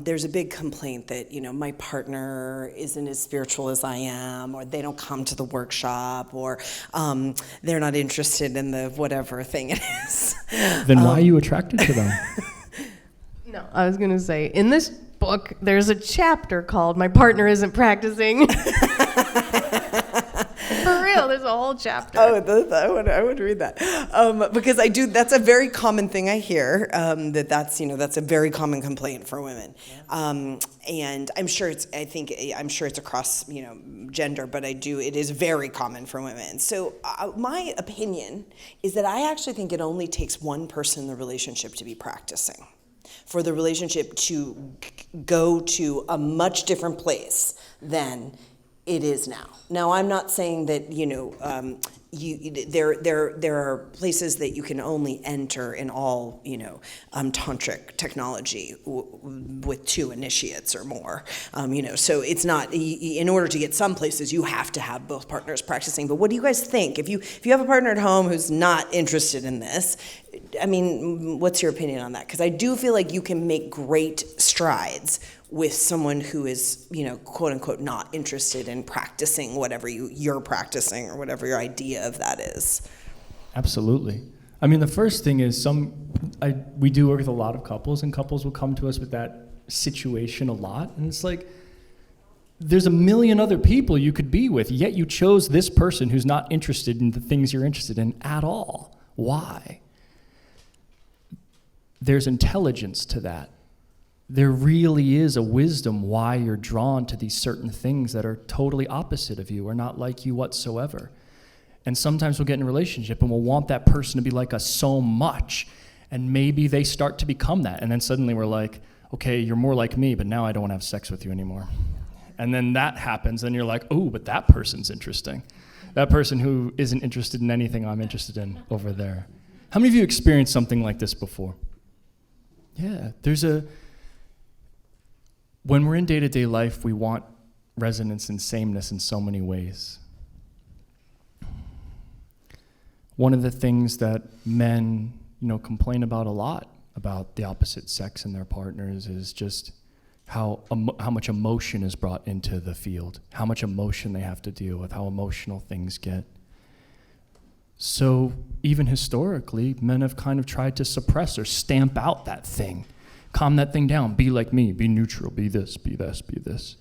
there's a big complaint that my partner isn't as spiritual as I am, or they don't come to the workshop, or they're not interested in the whatever thing it is. Then why are you attracted to them? No, I was gonna say, in this book there's a chapter called "My Partner Isn't Practicing." For real, there's a whole chapter. Oh, I would read that, because I do. That's a very common thing I hear. That's a very common complaint for women, and I'm sure it's across gender, but it is very common for women. So my opinion is that I actually think it only takes one person in the relationship to be practicing, for the relationship to go to a much different place than it is now. Now, I'm not saying that, there are places that you can only enter in all, tantric technology with 2 initiates or more. So it's not, in order to get some places, you have to have both partners practicing. But what do you guys think? If you have a partner at home who's not interested in this, what's your opinion on that? Because I do feel like you can make great strides with someone who is, quote unquote, not interested in practicing whatever you're practicing or whatever your idea of that is. Absolutely. The first thing is we do work with a lot of couples, and couples will come to us with that situation a lot. And it's like, there's a million other people you could be with, yet you chose this person who's not interested in the things you're interested in at all. Why? There's intelligence to that. There really is a wisdom why you're drawn to these certain things that are totally opposite of you or not like you whatsoever. And sometimes we'll get in a relationship and we'll want that person to be like us so much, and maybe they start to become that, and then suddenly we're like, okay, you're more like me, but now I don't want to have sex with you anymore. And then that happens, and you're like, oh, but that person's interesting. That person who isn't interested in anything I'm interested in over there. How many of you experienced something like this before? Yeah, when we're in day-to-day life, we want resonance and sameness in so many ways. One of the things that men, complain about a lot about the opposite sex and their partners is just how much emotion is brought into the field, how much emotion they have to deal with, how emotional things get. So even historically, men have kind of tried to suppress or stamp out that thing. Calm that thing down, be like me, be neutral, be this, be this, be this.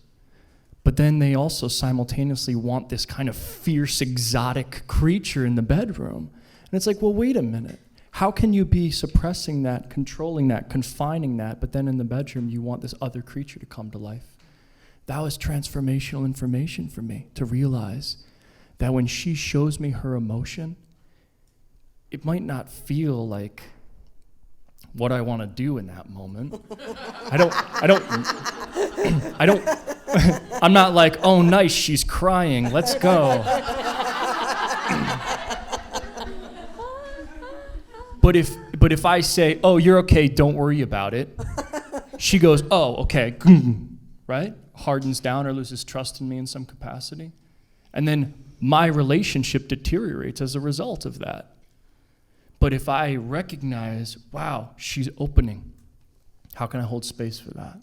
But then they also simultaneously want this kind of fierce, exotic creature in the bedroom. And it's like, well, wait a minute. How can you be suppressing that, controlling that, confining that, but then in the bedroom you want this other creature to come to life? That was transformational information for me to realize that when she shows me her emotion, it might not feel like what I want to do in that moment. I'm not like, oh, nice, she's crying, let's go. But if I say, oh, you're okay, don't worry about it, she goes, oh, okay, right? Hardens down or loses trust in me in some capacity. And then my relationship deteriorates as a result of that. But if I recognize, wow, she's opening, how can I hold space for that?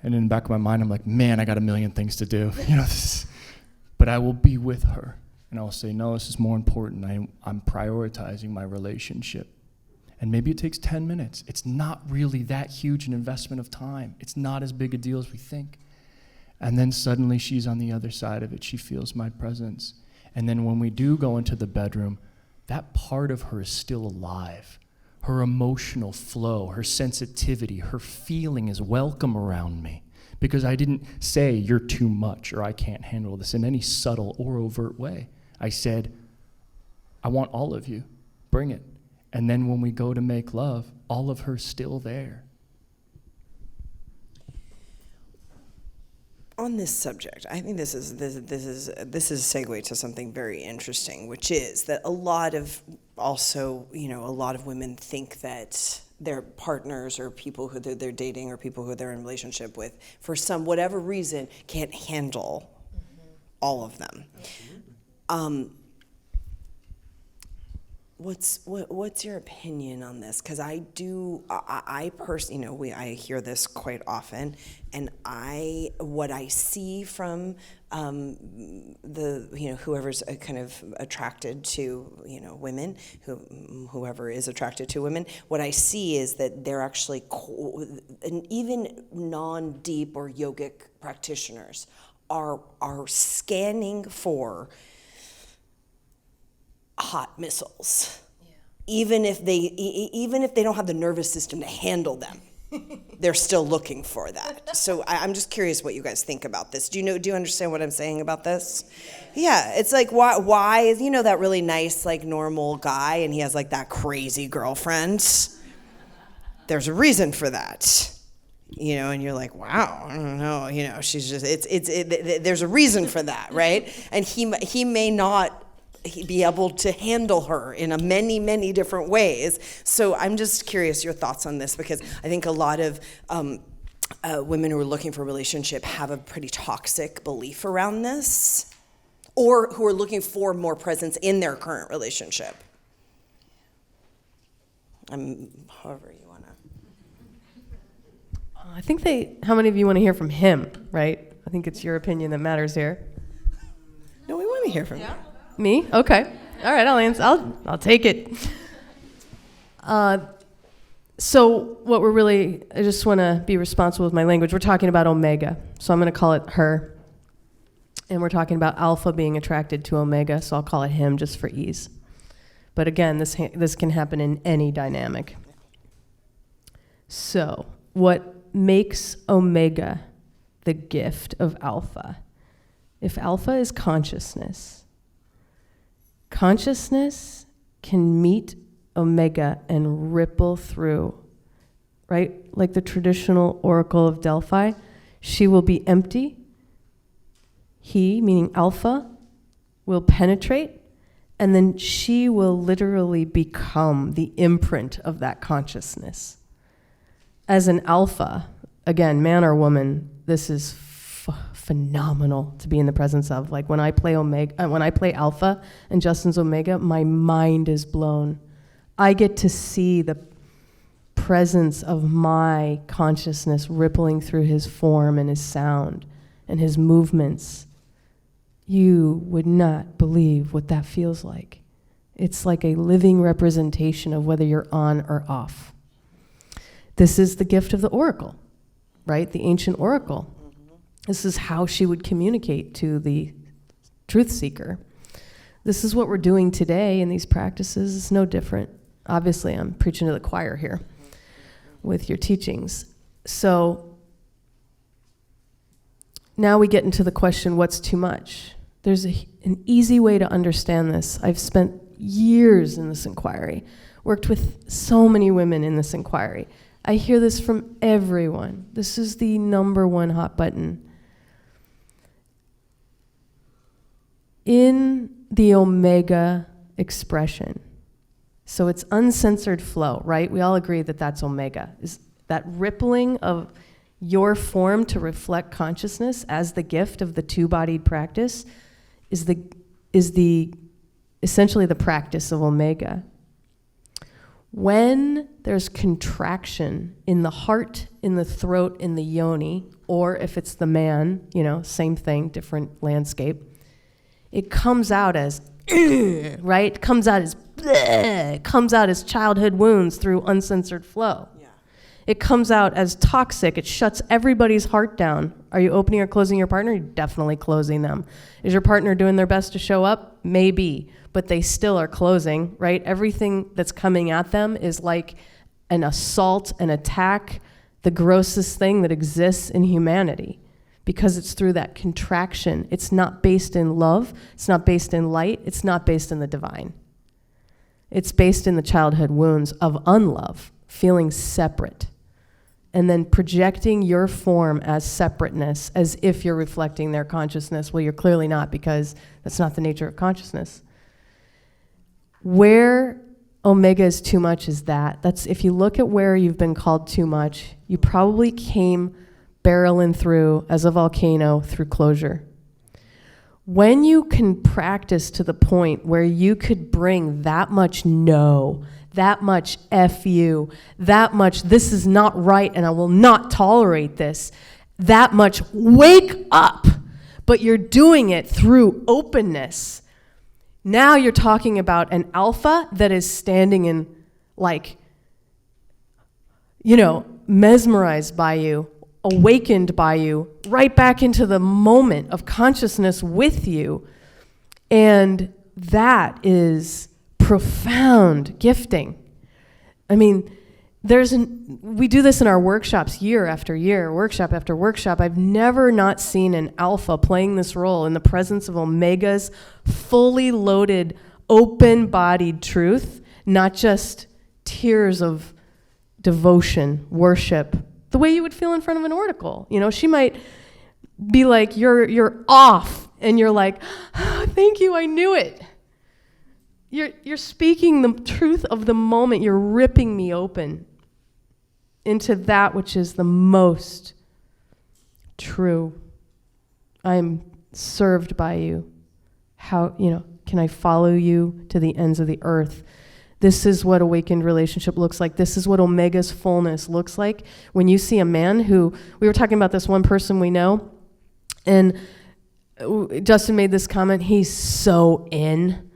And in the back of my mind, I'm like, man, I got a million things to do. But I will be with her. And I will say, no, this is more important. I'm prioritizing my relationship. And maybe it takes 10 minutes. It's not really that huge an investment of time. It's not as big a deal as we think. And then suddenly she's on the other side of it. She feels my presence. And then when we do go into the bedroom, that part of her is still alive. Her emotional flow, her sensitivity, her feeling is welcome around me because I didn't say you're too much or I can't handle this in any subtle or overt way. I said, I want all of you, bring it. And then when we go to make love, all of her's still there. On this subject, I think this is a segue to something very interesting, which is that a lot of women think that their partners or people who they're dating or people who they're in a relationship with, for some whatever reason, can't handle all of them. What's your opinion on this? Because I personally, I hear this quite often, and what I see from whoever's kind of attracted to women, whoever is attracted to women, what I see is that they're actually and even non-deep or yogic practitioners are scanning for hot missiles, even if they don't have the nervous system to handle them. They're still looking for that. So I'm just curious what you guys think about this. Do you understand what I'm saying about this? Yeah, it's like why is that really nice like normal guy and he has like that crazy girlfriend? There's a reason for that. and you're like, wow, I don't know, she's just, there's a reason for that, right? And he may not be able to handle her in a many, many different ways. So I'm just curious your thoughts on this, because I think a lot of women who are looking for a relationship have a pretty toxic belief around this, or who are looking for more presence in their current relationship. However you want to. I think how many of you want to hear from him, right? I think it's your opinion that matters here. No, we want to hear from you. Me? Okay. All right, I'll take it. So what I just want to be responsible with my language. We're talking about omega, so I'm going to call it her. And we're talking about alpha being attracted to omega, so I'll call it him just for ease. But again, this can happen in any dynamic. So what makes omega the gift of alpha? If alpha is consciousness can meet omega and ripple through, right? Like the traditional oracle of Delphi, she will be empty. He, meaning alpha, will penetrate, and then she will literally become the imprint of that consciousness. As an alpha, again, man or woman, this is phenomenal to be in the presence of. Like when I play alpha and Justin's omega, my mind is blown. I get to see the presence of my consciousness rippling through his form and his sound and his movements. You would not believe what that feels like. It's like a living representation of whether you're on or off. This is the gift of the oracle, right? The ancient oracle. This is how she would communicate to the truth seeker. This is what we're doing today in these practices. It's no different. Obviously, I'm preaching to the choir here with your teachings. So now we get into the question, what's too much? There's an easy way to understand this. I've spent years in this inquiry, worked with so many women in this inquiry. I hear this from everyone. This is the number one hot button. In the omega expression, so it's uncensored flow, right? We all agree that that's omega. Is that rippling of your form to reflect consciousness as the gift of the two-bodied practice is essentially the practice of omega. When there's contraction in the heart, in the throat, in the yoni, or if it's the man, same thing, different landscape, it comes out as, right? It comes out as childhood wounds through uncensored flow. Yeah. It comes out as toxic. It shuts everybody's heart down. Are you opening or closing your partner? You're definitely closing them. Is your partner doing their best to show up? Maybe, but they still are closing, right? Everything that's coming at them is like an assault, an attack, the grossest thing that exists in humanity. Because it's through that contraction. It's not based in love. It's not based in light. It's not based in the divine. It's based in the childhood wounds of unlove, feeling separate, and then projecting your form as separateness, as if you're reflecting their consciousness. Well, you're clearly not, because that's not the nature of consciousness. Where omega is too much is that's if you look at where you've been called too much, you probably came barreling through as a volcano through closure. When you can practice to the point where you could bring that much no, that much F you, that much this is not right and I will not tolerate this, that much wake up, but you're doing it through openness. Now you're talking about an alpha that is standing in, mesmerized by you, awakened by you, right back into the moment of consciousness with you. And that is profound gifting. I mean, we do this in our workshops year after year, workshop after workshop. I've never not seen an alpha playing this role in the presence of omega's fully loaded, open-bodied truth, not just tears of devotion, worship, The way you would feel in front of an oracle. You know, she might be like, you're off, and you're like, oh, thank you, I knew it. You're speaking the truth of the moment. You're ripping me open into that which is the most true. I'm served by you. How, can I follow you to the ends of the earth? This is what awakened relationship looks like. This is what Omega's fullness looks like. When you see a man who, we were talking about this one person we know, and Justin made this comment, he's so in.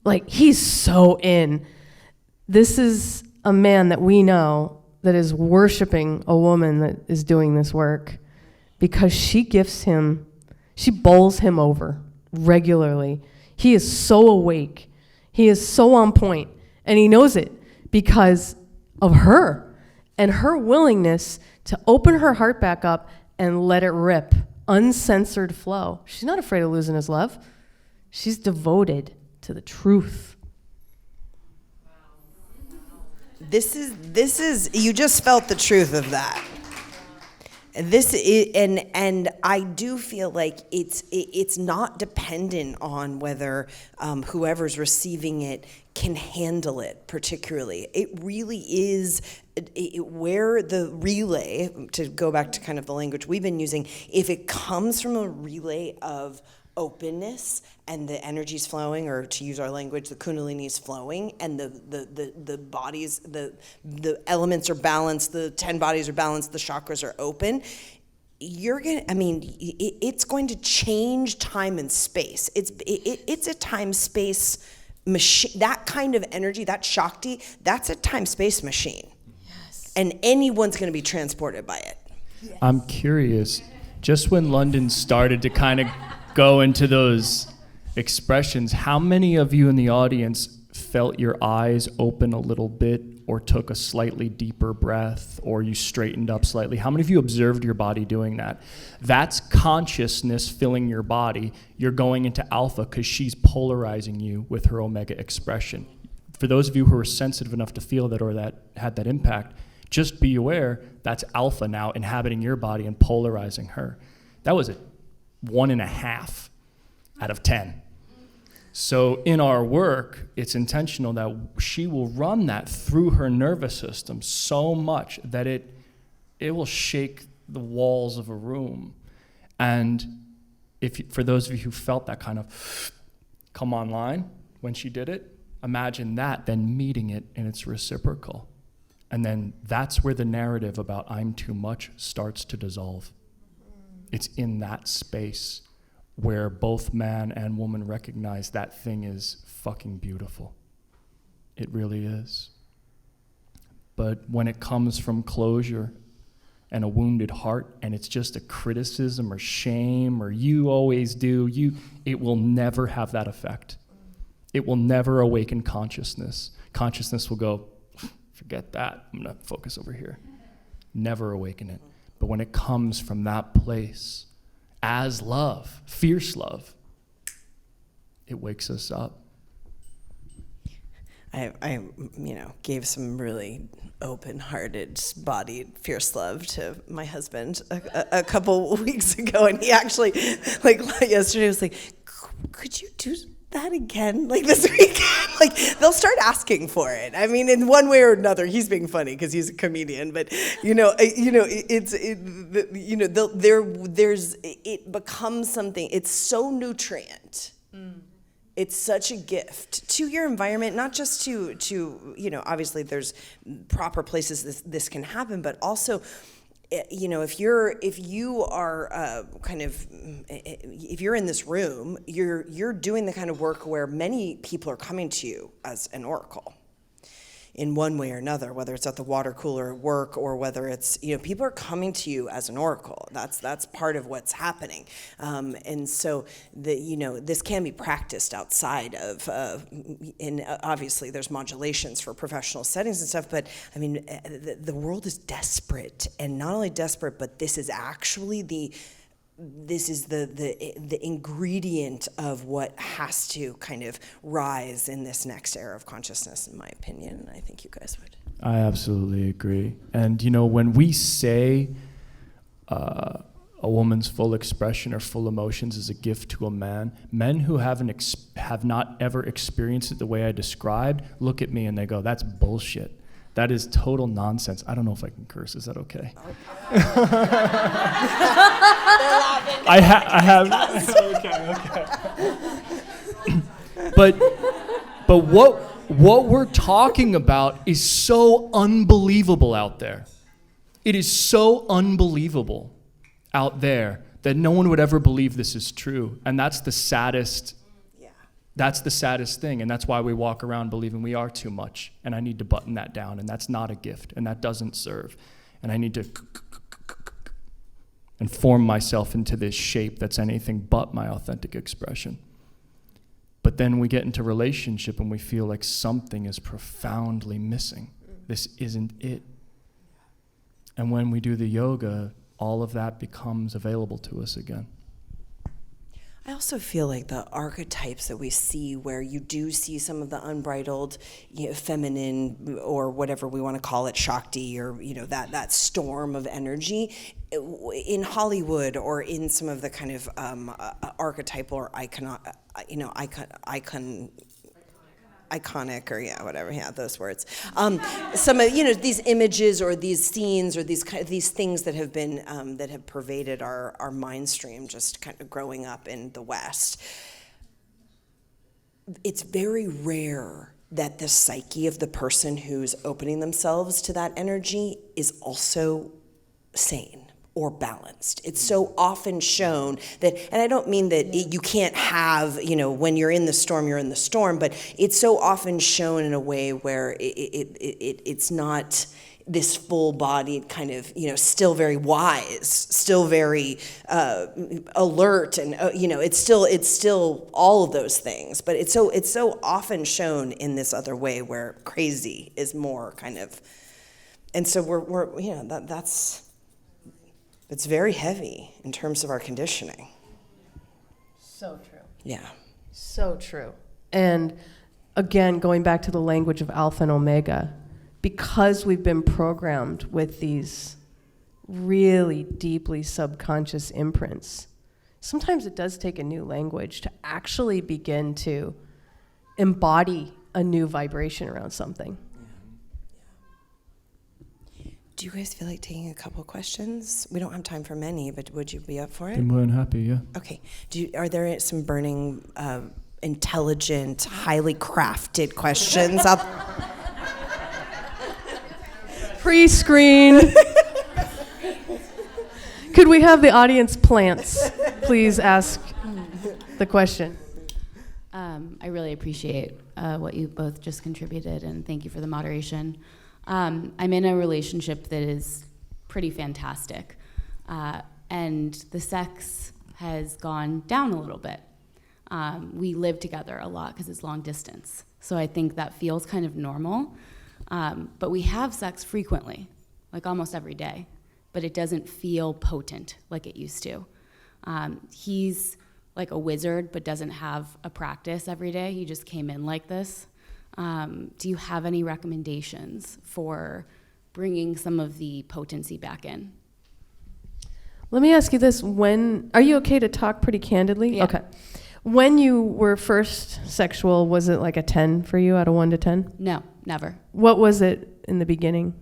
Like, he's so in. This is a man that we know that is worshiping a woman that is doing this work because she gifts him, she bowls him over regularly. He is so awake. He is so on point. And he knows it because of her and her willingness to open her heart back up and let it rip. Uncensored flow. She's not afraid of losing his love. She's devoted to the truth. This is you just felt the truth of that. This is, and I do feel like it's not dependent on whether whoever's receiving it can handle it particularly. It really is where the relay, to go back to kind of the language we've been using, if it comes from a relay of openness and the energy's flowing, or to use our language, the kundalini's flowing, and the bodies, the elements are balanced, the 10 bodies are balanced, the chakras are open, it's going to change time and space. It's a time-space machine. That kind of energy, that Shakti, that's a time-space machine. Yes. And anyone's going to be transported by it. Yes. I'm curious, just when Londin started to kind of go into those expressions, how many of you in the audience felt your eyes open a little bit, or took a slightly deeper breath, or you straightened up slightly? How many of you observed your body doing that? That's consciousness filling your body. You're going into alpha because she's polarizing you with her omega expression. For those of you who are sensitive enough to feel that, or that had that impact, just be aware that's alpha now inhabiting your body and polarizing her. That was a 1.5 out of 10. So in our work, it's intentional that she will run that through her nervous system so much that it will shake the walls of a room. And for those of you who felt that kind of come online when she did it, imagine that then meeting it in its reciprocal. And then that's where the narrative about I'm too much starts to dissolve. It's in that space where both man and woman recognize that thing is fucking beautiful. It really is. But when it comes from closure and a wounded heart, and it's just a criticism or shame or you always do, it will never have that effect. It will never awaken consciousness. Consciousness will go, forget that, I'm gonna focus over here. Never awaken it. But when it comes from that place, as love, fierce love, it wakes us up. I gave some really open-hearted, bodied, fierce love to my husband a couple weeks ago, and he actually, like yesterday, was like, "Could you do that again, like this weekend?" Like, they'll start asking for it. I mean, in one way or another, he's being funny because he's a comedian, but it becomes something. It's so nutrient. It's such a gift to your environment, not just to obviously there's proper places this can happen, but also, if you are if you're in this room, you're doing the kind of work where many people are coming to you as an oracle in one way or another, whether it's at the water cooler at work or whether it's, people are coming to you as an oracle. That's part of what's happening. And so this can be practiced outside of, and obviously there's modulations for professional settings and stuff, but I mean, the world is desperate, and not only desperate, but this is actually the ingredient of what has to kind of rise in this next era of consciousness, in my opinion, and I think you guys would. I absolutely agree. And when we say a woman's full expression or full emotions is a gift to a man, men who have not ever experienced it the way I described look at me and they go, "That's bullshit. That is total nonsense." I don't know if I can curse. Is that okay? I have. Okay. But what we're talking about is so unbelievable out there. It is so unbelievable out there that no one would ever believe this is true, and that's the saddest. That's the saddest thing, and that's why we walk around believing we are too much, and I need to button that down, and that's not a gift, and that doesn't serve, and I need to and form myself into this shape that's anything but my authentic expression. But then we get into relationship and we feel like something is profoundly missing. This isn't it. And when we do the yoga, all of that becomes available to us again. I also feel like the archetypes that we see, where you do see some of the unbridled, feminine, or whatever we want to call it, Shakti, or that storm of energy in Hollywood, or in some of the kind of archetypal or iconic, or whatever, those words. Some of these images or these scenes or these things that have been that have pervaded our mind stream, just kind of growing up in the West. It's very rare that the psyche of the person who's opening themselves to that energy is also sane or balanced. It's so often shown that, and I don't mean that you can't have, when you're in the storm, you're in the storm, but it's so often shown in a way where it's not this full-bodied kind of, still very wise, still very alert, and it's still all of those things, but it's so often shown in this other way where crazy is more kind of, and so we're that's. It's very heavy in terms of our conditioning. So true. Yeah. So true. And again, going back to the language of alpha and omega, because we've been programmed with these really deeply subconscious imprints, sometimes it does take a new language to actually begin to embody a new vibration around something. Do you guys feel like taking a couple questions? We don't have time for many, but would you be up for it? I'm more than happy, yeah. Okay. Are there some burning, intelligent, highly crafted questions? Pre-screen. Could we have the audience plants please ask the question? I really appreciate what you both just contributed, and thank you for the moderation. I'm in a relationship that is pretty fantastic, and the sex has gone down a little bit. We live together a lot because it's long distance, so I think that feels kind of normal, but we have sex frequently, like almost every day, but it doesn't feel potent like it used to. He's like a wizard but doesn't have a practice every day. He just came in like this. Do you have any recommendations for bringing some of the potency back in? Let me ask you this. Are you okay to talk pretty candidly? Yeah. Okay. When you were first sexual, was it like a 10 for you out of 1 to 10? No, never. What was it in the beginning?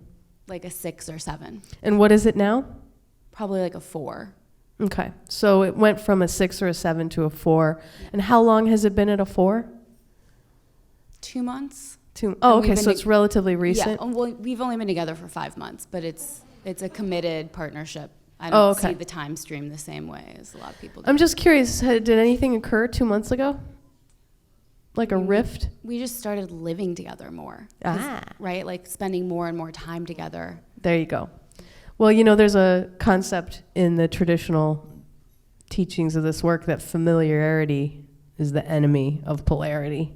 Like a 6 or 7. And what is it now? Probably like a 4. Okay. So it went from a 6 or a 7 to a 4. And how long has it been at a 4? 2 months. Oh, okay. So it's relatively recent? Yeah. Well, we've only been together for 5 months, but it's a committed partnership. I don't see the time stream the same way as a lot of people do. I'm just curious, did anything occur 2 months ago? Like a rift? We just started living together more. Right? Like spending more and more time together. There you go. Well, there's a concept in the traditional teachings of this work that familiarity is the enemy of polarity.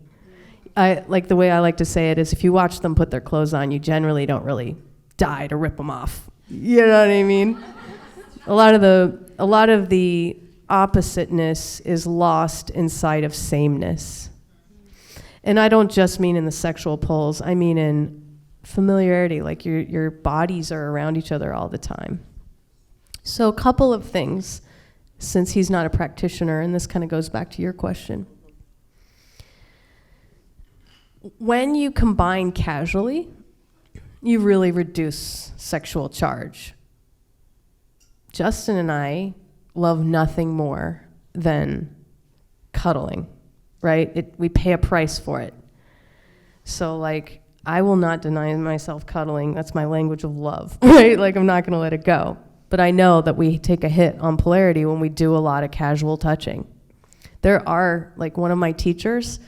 The way I like to say it is, if you watch them put their clothes on, you generally don't really die to rip them off. You know what I mean? A lot of the oppositeness is lost inside of sameness. And I don't just mean in the sexual poles. I mean in familiarity, like your bodies are around each other all the time. So a couple of things, since he's not a practitioner, and this kind of goes back to your question. When you combine casually, you really reduce sexual charge. Justin and I love nothing more than cuddling, right? We pay a price for it. So like, I will not deny myself cuddling. That's my language of love, right? Like, I'm not gonna let it go. But I know that we take a hit on polarity when we do a lot of casual touching. There are, like, one of my teachers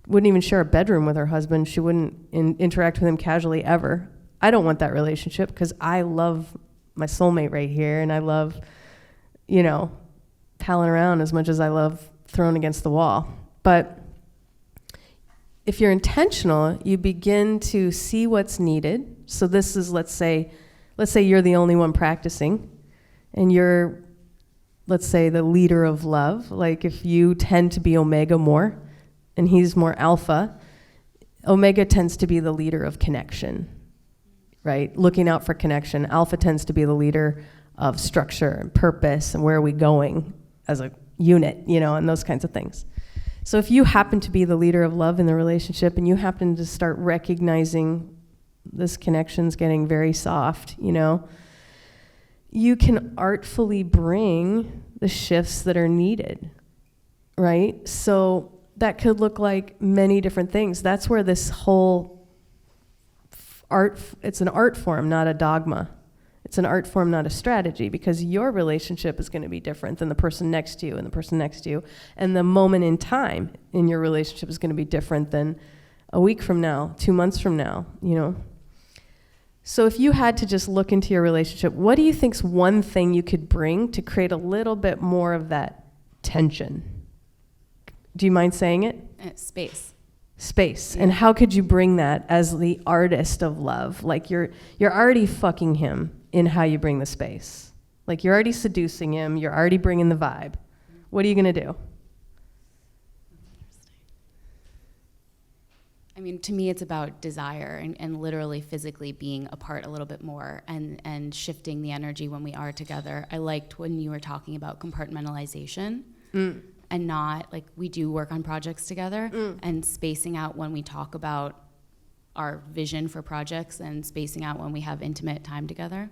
wouldn't even share a bedroom with her husband. She wouldn't interact with him casually ever. I don't want that relationship because I love my soulmate right here, and I love, palling around as much as I love thrown against the wall. But if you're intentional, you begin to see what's needed. So this is, let's say you're the only one practicing, and you're, let's say, the leader of love. Like, if you tend to be omega more, and he's more alpha, omega tends to be the leader of connection, right? Looking out for connection. Alpha tends to be the leader of structure and purpose and where are we going as a unit, and those kinds of things. So if you happen to be the leader of love in the relationship and you happen to start recognizing this connection's getting very soft, you can artfully bring the shifts that are needed, right? So that could look like many different things. That's where this whole it's an art form, not a dogma. It's an art form, not a strategy, because your relationship is going to be different than the person next to you and the person next to you. And the moment in time in your relationship is going to be different than a week from now, 2 months from now, So if you had to just look into your relationship, what do you think's one thing you could bring to create a little bit more of that tension? Do you mind saying it? Space. And how could you bring that as the artist of love? Like, you're already fucking him in how you bring the space. Like, you're already seducing him. You're already bringing the vibe. What are you going to do? I mean, to me, it's about desire and literally physically being apart a little bit more and shifting the energy when we are together. I liked when you were talking about compartmentalization. And not, like, we do work on projects together and spacing out when we talk about our vision for projects and spacing out when we have intimate time together.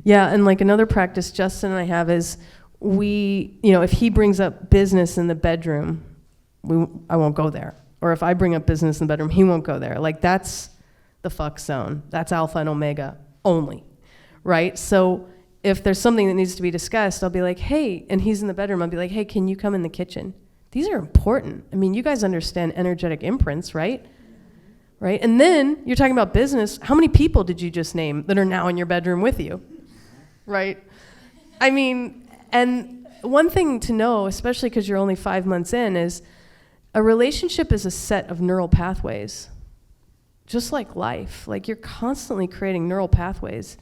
Yeah, and like another practice Justin and I have is if he brings up business in the bedroom, I won't go there. Or if I bring up business in the bedroom, he won't go there. Like, that's the fuck zone. That's alpha and omega only, right? So if there's something that needs to be discussed, I'll be like, hey, and he's in the bedroom, I'll be like, hey, can you come in the kitchen? These are important. I mean, you guys understand energetic imprints, right? Right? And then you're talking about business. How many people did you just name that are now in your bedroom with you? Right? I mean, and one thing to know, especially because you're only 5 months in, is a relationship is a set of neural pathways. Just like life. Like, you're constantly creating neural pathways.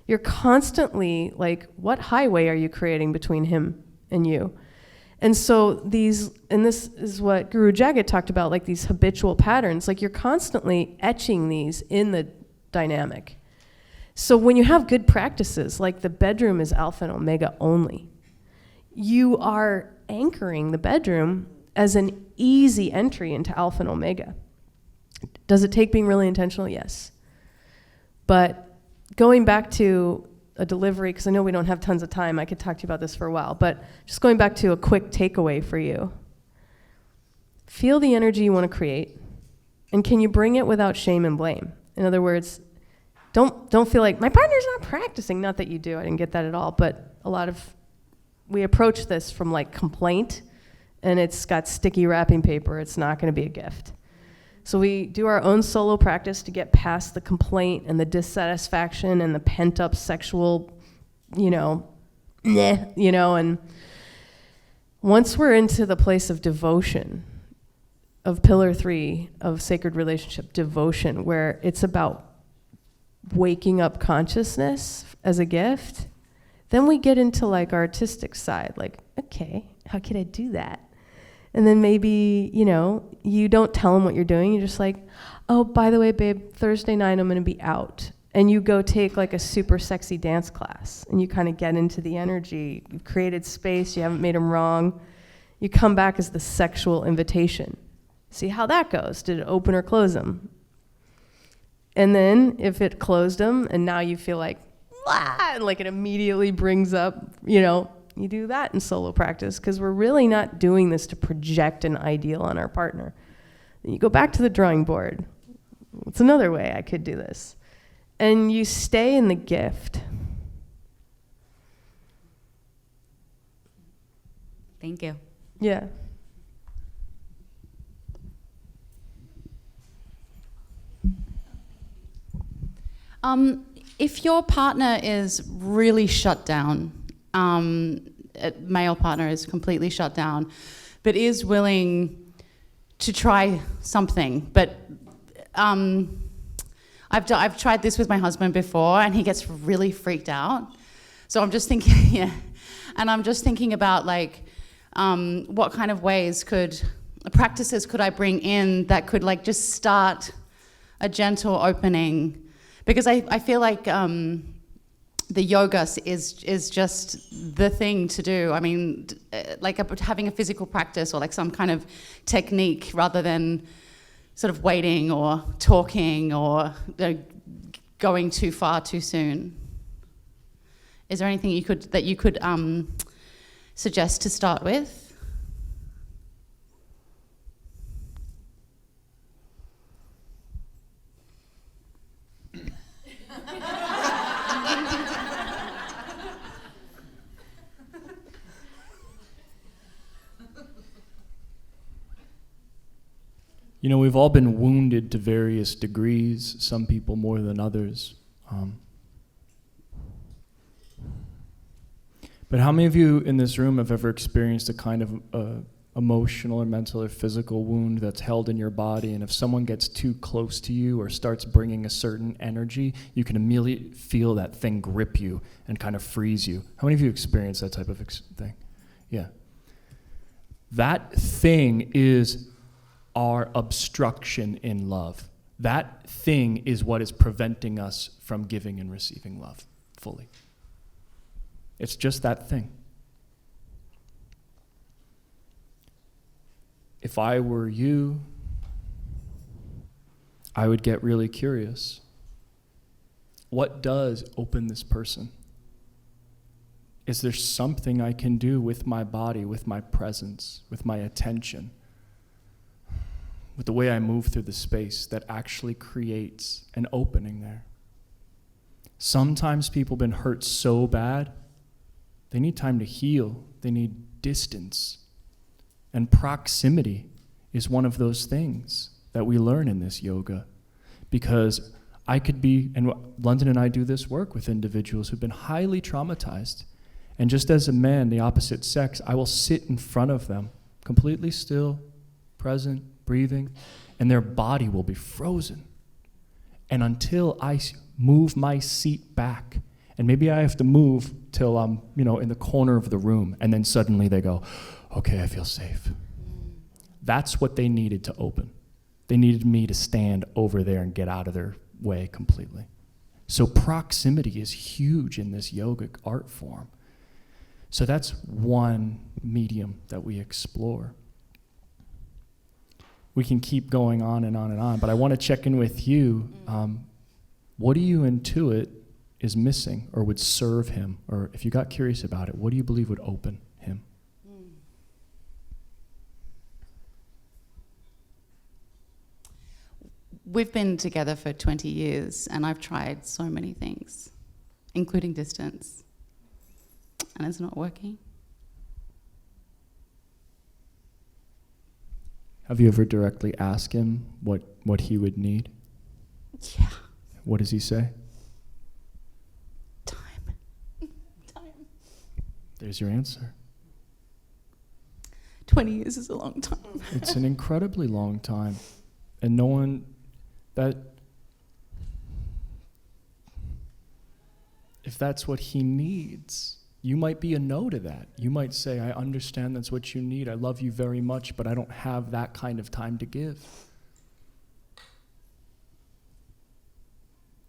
You're constantly, like, what highway are you creating between him and you? And so this is what Guru Jagat talked about, like these habitual patterns, like you're constantly etching these in the dynamic. So when you have good practices, like the bedroom is alpha and omega only, you are anchoring the bedroom as an easy entry into alpha and omega. Does it take being really intentional? Yes. But going back to a delivery, because I know we don't have tons of time, I could talk to you about this for a while, but just going back to a quick takeaway for you. Feel the energy you want to create, and can you bring it without shame and blame? In other words, don't feel like, my partner's not practicing. Not that you do, I didn't get that at all, but we approach this from like complaint, and it's got sticky wrapping paper, it's not going to be a gift. So we do our own solo practice to get past the complaint and the dissatisfaction and the pent-up sexual, and once we're into the place of devotion, of pillar 3 of sacred relationship, devotion, where it's about waking up consciousness as a gift, then we get into like our artistic side, like, okay, how can I do that? And then maybe, you don't tell them what you're doing. You're just like, oh, by the way, babe, Thursday night I'm going to be out. And you go take like a super sexy dance class and you kind of get into the energy. You've created space. You haven't made them wrong. You come back as the sexual invitation. See how that goes. Did it open or close them? And then if it closed them and now you feel like, and like it immediately brings up, you do that in solo practice because we're really not doing this to project an ideal on our partner. Then you go back to the drawing board. What's another way I could do this? And you stay in the gift. Thank you. Yeah. If your partner is really shut down, a male partner is completely shut down, but is willing to try something, but I've tried this with my husband before, and he gets really freaked out. So I'm just thinking, and I'm just thinking about like, what kind of practices could I bring in that could like just start a gentle opening. Because I feel like the yoga is just the thing to do. I mean, like having a physical practice or like some kind of technique rather than sort of waiting or talking or going too far too soon. Is there anything that you could suggest to start with? We've all been wounded to various degrees, some people more than others. But how many of you in this room have ever experienced a kind of emotional or mental or physical wound that's held in your body, and if someone gets too close to you or starts bringing a certain energy, you can immediately feel that thing grip you and kind of freeze you? How many of you experienced that type of thing? Yeah. That thing is our obstruction in love. That thing is what is preventing us from giving and receiving love fully. It's just that thing. If I were you, I would get really curious. What does open this person? Is there something I can do with my body, with my presence, with my attention, with the way I move through the space that actually creates an opening there? Sometimes people have been hurt so bad, they need time to heal. They need distance. And proximity is one of those things that we learn in this yoga. Because I could be, and Londin and I do this work with individuals who've been highly traumatized. And just as a man, the opposite sex, I will sit in front of them, completely still, present, breathing, and their body will be frozen. And until I move my seat back, and maybe I have to move till I'm, in the corner of the room, and then suddenly they go, okay, I feel safe. That's what they needed to open. They needed me to stand over there and get out of their way completely. So proximity is huge in this yogic art form. So that's one medium that we explore. We can keep going on and on and on, but I want to check in with you. What do you intuit is missing or would serve him? Or if you got curious about it, what do you believe would open him? We've been together for 20 years, and I've tried so many things, including distance, and it's not working. Have you ever directly asked him what he would need? Yeah. What does he say? Time. There's your answer. 20 years is a long time. It's an incredibly long time. And no one, if that's what he needs, You might be a no to that. You might say, I understand that's what you need. I love you very much, but I don't have that kind of time to give.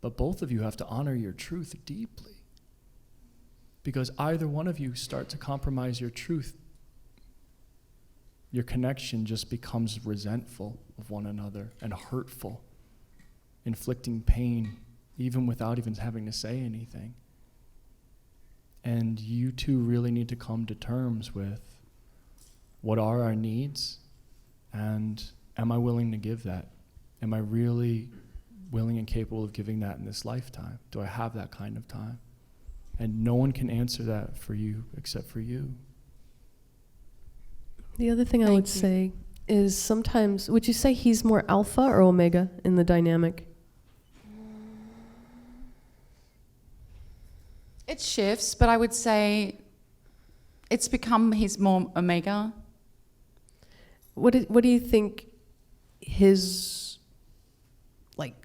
But both of you have to honor your truth deeply. Because either one of you start to compromise your truth, your connection just becomes resentful of one another and hurtful, inflicting pain even without even having to say anything. And you two really need to come to terms with what are our needs, and am I willing to give that? Am I really willing and capable of giving that in this lifetime? Do I have that kind of time? And no one can answer that for you except for you. The other thing I would say is sometimes, would you say he's more alpha or omega in the dynamic? It shifts, but I would say it's become he's more omega. What do you think his, like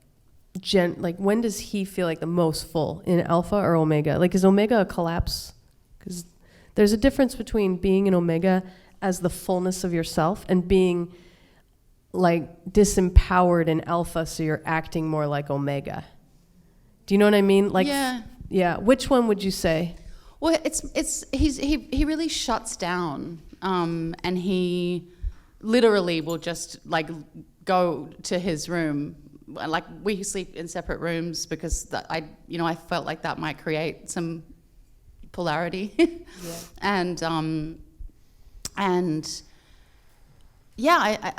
when does he feel like the most full, in alpha or omega? Like, is omega a collapse? Because there's a difference between being an omega as the fullness of yourself and being like disempowered in alpha, so you're acting more like omega. Do you know what I mean? Like, yeah. Which one would you say? Well, he really shuts down, and he literally will just like go to his room. Like, we sleep in separate rooms because I felt like that might create some polarity. I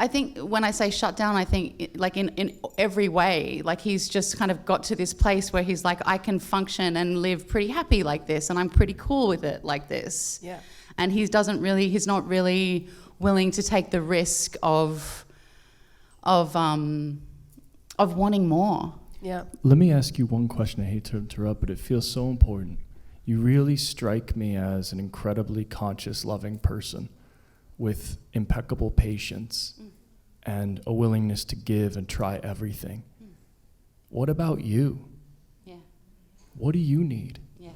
think when I say shut down, I think like in every way, like he's just kind of got to this place where he's like, I can function and live pretty happy like this, and I'm pretty cool with it like this. Yeah. And he's not really willing to take the risk of wanting more. Yeah. Let me ask you one question. I hate to interrupt, but it feels so important. You really strike me as an incredibly conscious, loving person with impeccable patience and a willingness to give and try everything. What about you? Yeah. What do you need? Yeah.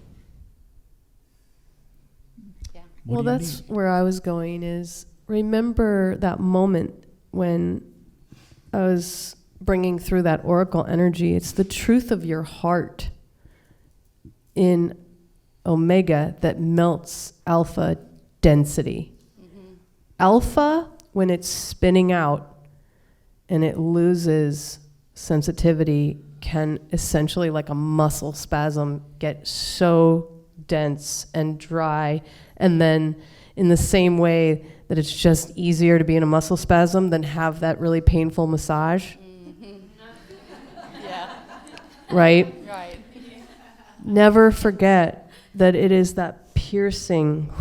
What do you need? Where I was going is, remember that moment when I was bringing through that oracle energy. It's the truth of your heart in omega that melts alpha density. Alpha, when it's spinning out and it loses sensitivity, can essentially, like a muscle spasm, get so dense and dry. And then in the same way that it's just easier to be in a muscle spasm than have that really painful massage. Yeah. Right? Right. Never forget that it is that piercing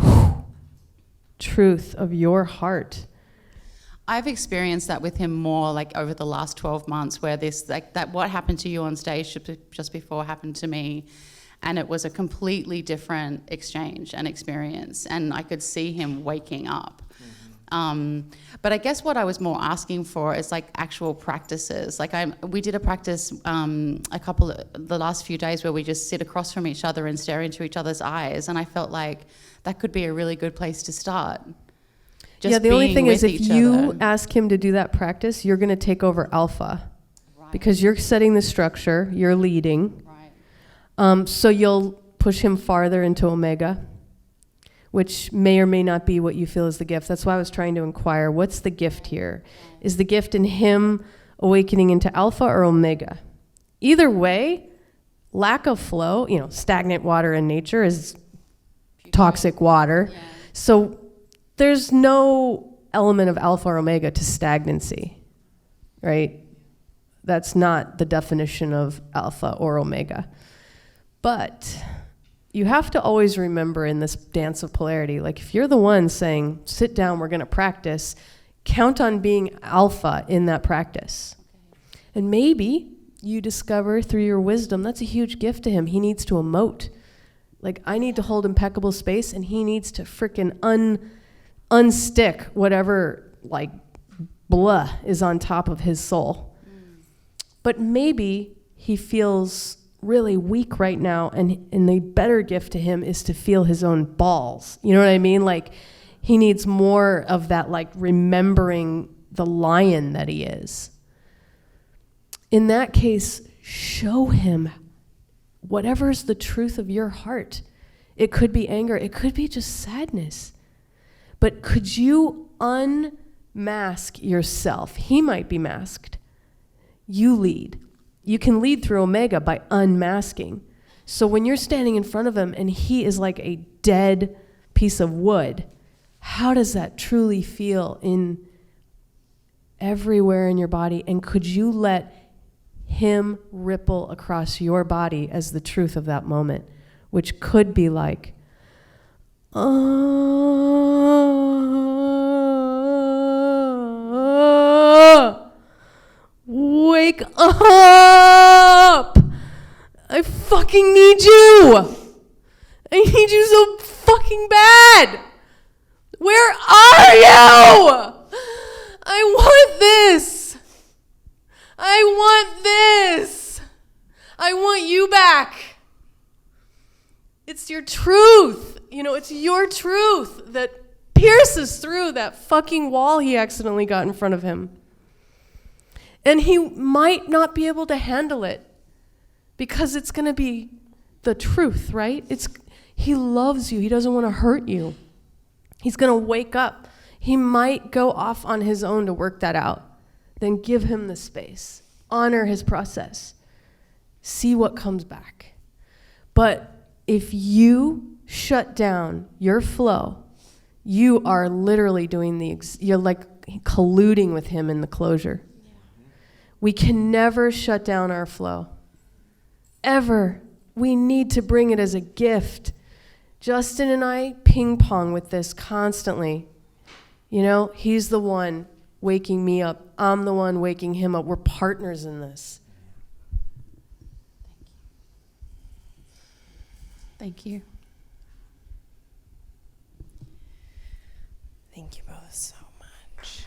truth of your heart. I've experienced that with him more like over the last 12 months, where this, like that what happened to you on stage just before happened to me, and it was a completely different exchange and experience, and I could see him waking up. But I guess what I was more asking for is like actual practices. Like we did a practice the last few days where we just sit across from each other and stare into each other's eyes, and I felt like that could be a really good place to start. Just the only thing is, if you other. ask him to do that practice, you're going to take over alpha. Right. Because you're setting the structure, you're leading. Right. So you'll push him farther into omega, which may or may not be what you feel is the gift. That's why I was trying to inquire, what's the gift here? Is the gift in him awakening into alpha or omega? Either way, lack of flow, stagnant water in nature is toxic water. Yeah. So there's no element of alpha or omega to stagnancy, right? That's not the definition of alpha or omega. But you have to always remember in this dance of polarity, like if you're the one saying, sit down, we're going to practice, count on being alpha in that practice. Okay. And maybe you discover through your wisdom, that's a huge gift to him. He needs to emote. Like, I need to hold impeccable space, and he needs to frickin' unstick whatever, like, blah is on top of his soul. But maybe he feels really weak right now, and the better gift to him is to feel his own balls. You know what I mean? Like, he needs more of that, like, remembering the lion that he is. In that case, show him whatever is the truth of your heart. It could be anger. It could be just sadness. But could you unmask yourself? He might be masked. You lead. You can lead through Omega by unmasking. So when you're standing in front of him and he is like a dead piece of wood, how does that truly feel in everywhere in your body? And could you let him ripple across your body as the truth of that moment, which could be like, wake up! I fucking need you! I need you so fucking bad! Where are you? I want this! I want this! I want you back! It's your truth. You know, it's your truth that pierces through that fucking wall he accidentally got in front of him. And he might not be able to handle it because it's going to be the truth, right? He loves you. He doesn't want to hurt you. He's going to wake up. He might go off on his own to work that out. Then give him the space. Honor his process. See what comes back. But if you shut down your flow, you are literally doing you're like colluding with him in the closure. Yeah. We can never shut down our flow. Ever. We need to bring it as a gift. Justin and I ping pong with this constantly. You know, he's the one waking me up. I'm the one waking him up. We're partners in this. Thank you. Thank you both so much.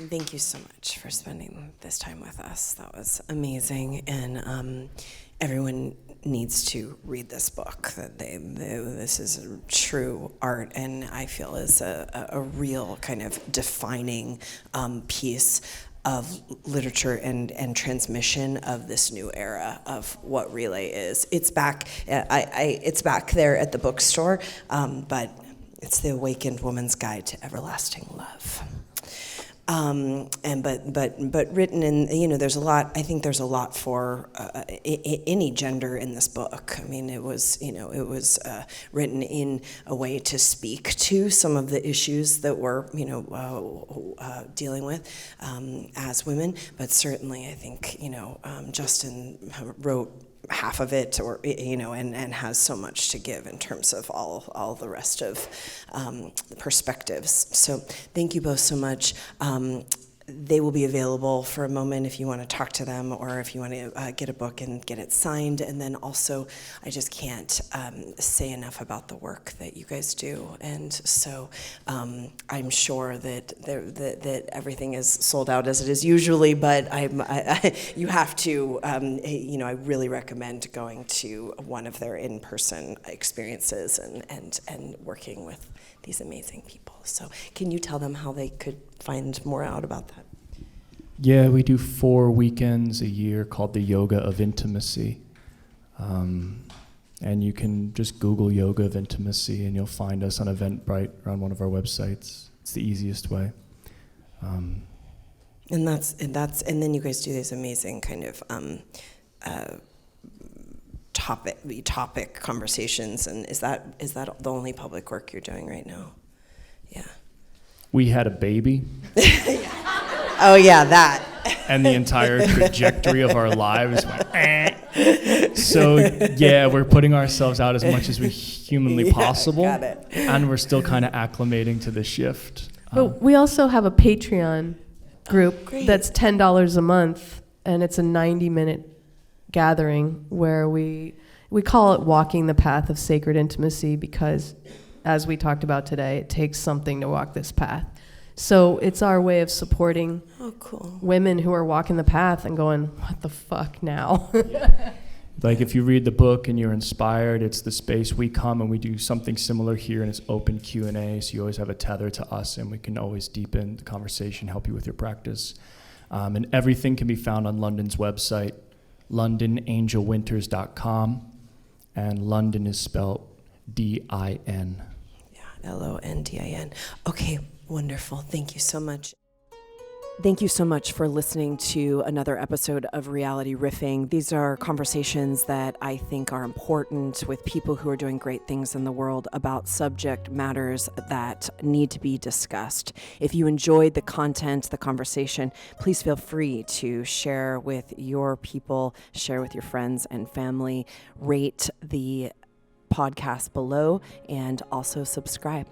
Thank you so much for spending this time with us. That was amazing, and everyone needs to read this book. This is a true art, and I feel is a real kind of defining piece of literature and transmission of this new era of what relay is. It's back. It's back there at the bookstore, but it's The Awakened Woman's Guide to Everlasting Love. But written in, you know, there's a lot. I think there's a lot for any gender in this book. I mean, it was written in a way to speak to some of the issues that we're, dealing with as women. But certainly, I think, Justin wrote half of it, or and has so much to give in terms of all the rest of the perspectives. So thank you both so much. They will be available for a moment if you want to talk to them, or if you want to get a book and get it signed. And then also, I just can't say enough about the work that you guys do. And so I'm sure that everything is sold out as it is usually, but you have to, I really recommend going to one of their in-person experiences and working with these amazing people. So can you tell them how they could find more out about that? Yeah, we do 4 weekends a year called the Yoga of Intimacy. And you can just Google Yoga of Intimacy and you'll find us on Eventbrite or on one of our websites. It's the easiest way. And then you guys do these amazing kind of topic conversations. And is that the only public work you're doing right now? Yeah. We had a baby. Oh yeah, that. And the entire trajectory of our lives went, eh. So yeah, we're putting ourselves out as much as we humanly possible. Got it. And we're still kind of acclimating to the shift. But we also have a Patreon group that's $10 a month, and it's a 90-minute gathering where we call it Walking the Path of Sacred Intimacy, because as we talked about today, it takes something to walk this path. So it's our way of supporting women who are walking the path and going, what the fuck now? Like if you read the book and you're inspired, it's the space we come and we do something similar here, and it's open Q&A, so you always have a tether to us, and we can always deepen the conversation, help you with your practice. And everything can be found on Londin's website, londonangelwinters.com, and Londin is spelled D-I-N. Yeah, Londin. Okay, wonderful. Thank you so much. Thank you so much for listening to another episode of Reality Riffing. These are conversations that I think are important with people who are doing great things in the world about subject matters that need to be discussed. If you enjoyed the content, the conversation, please feel free to share with your people, share with your friends and family, rate the podcast below, and also subscribe.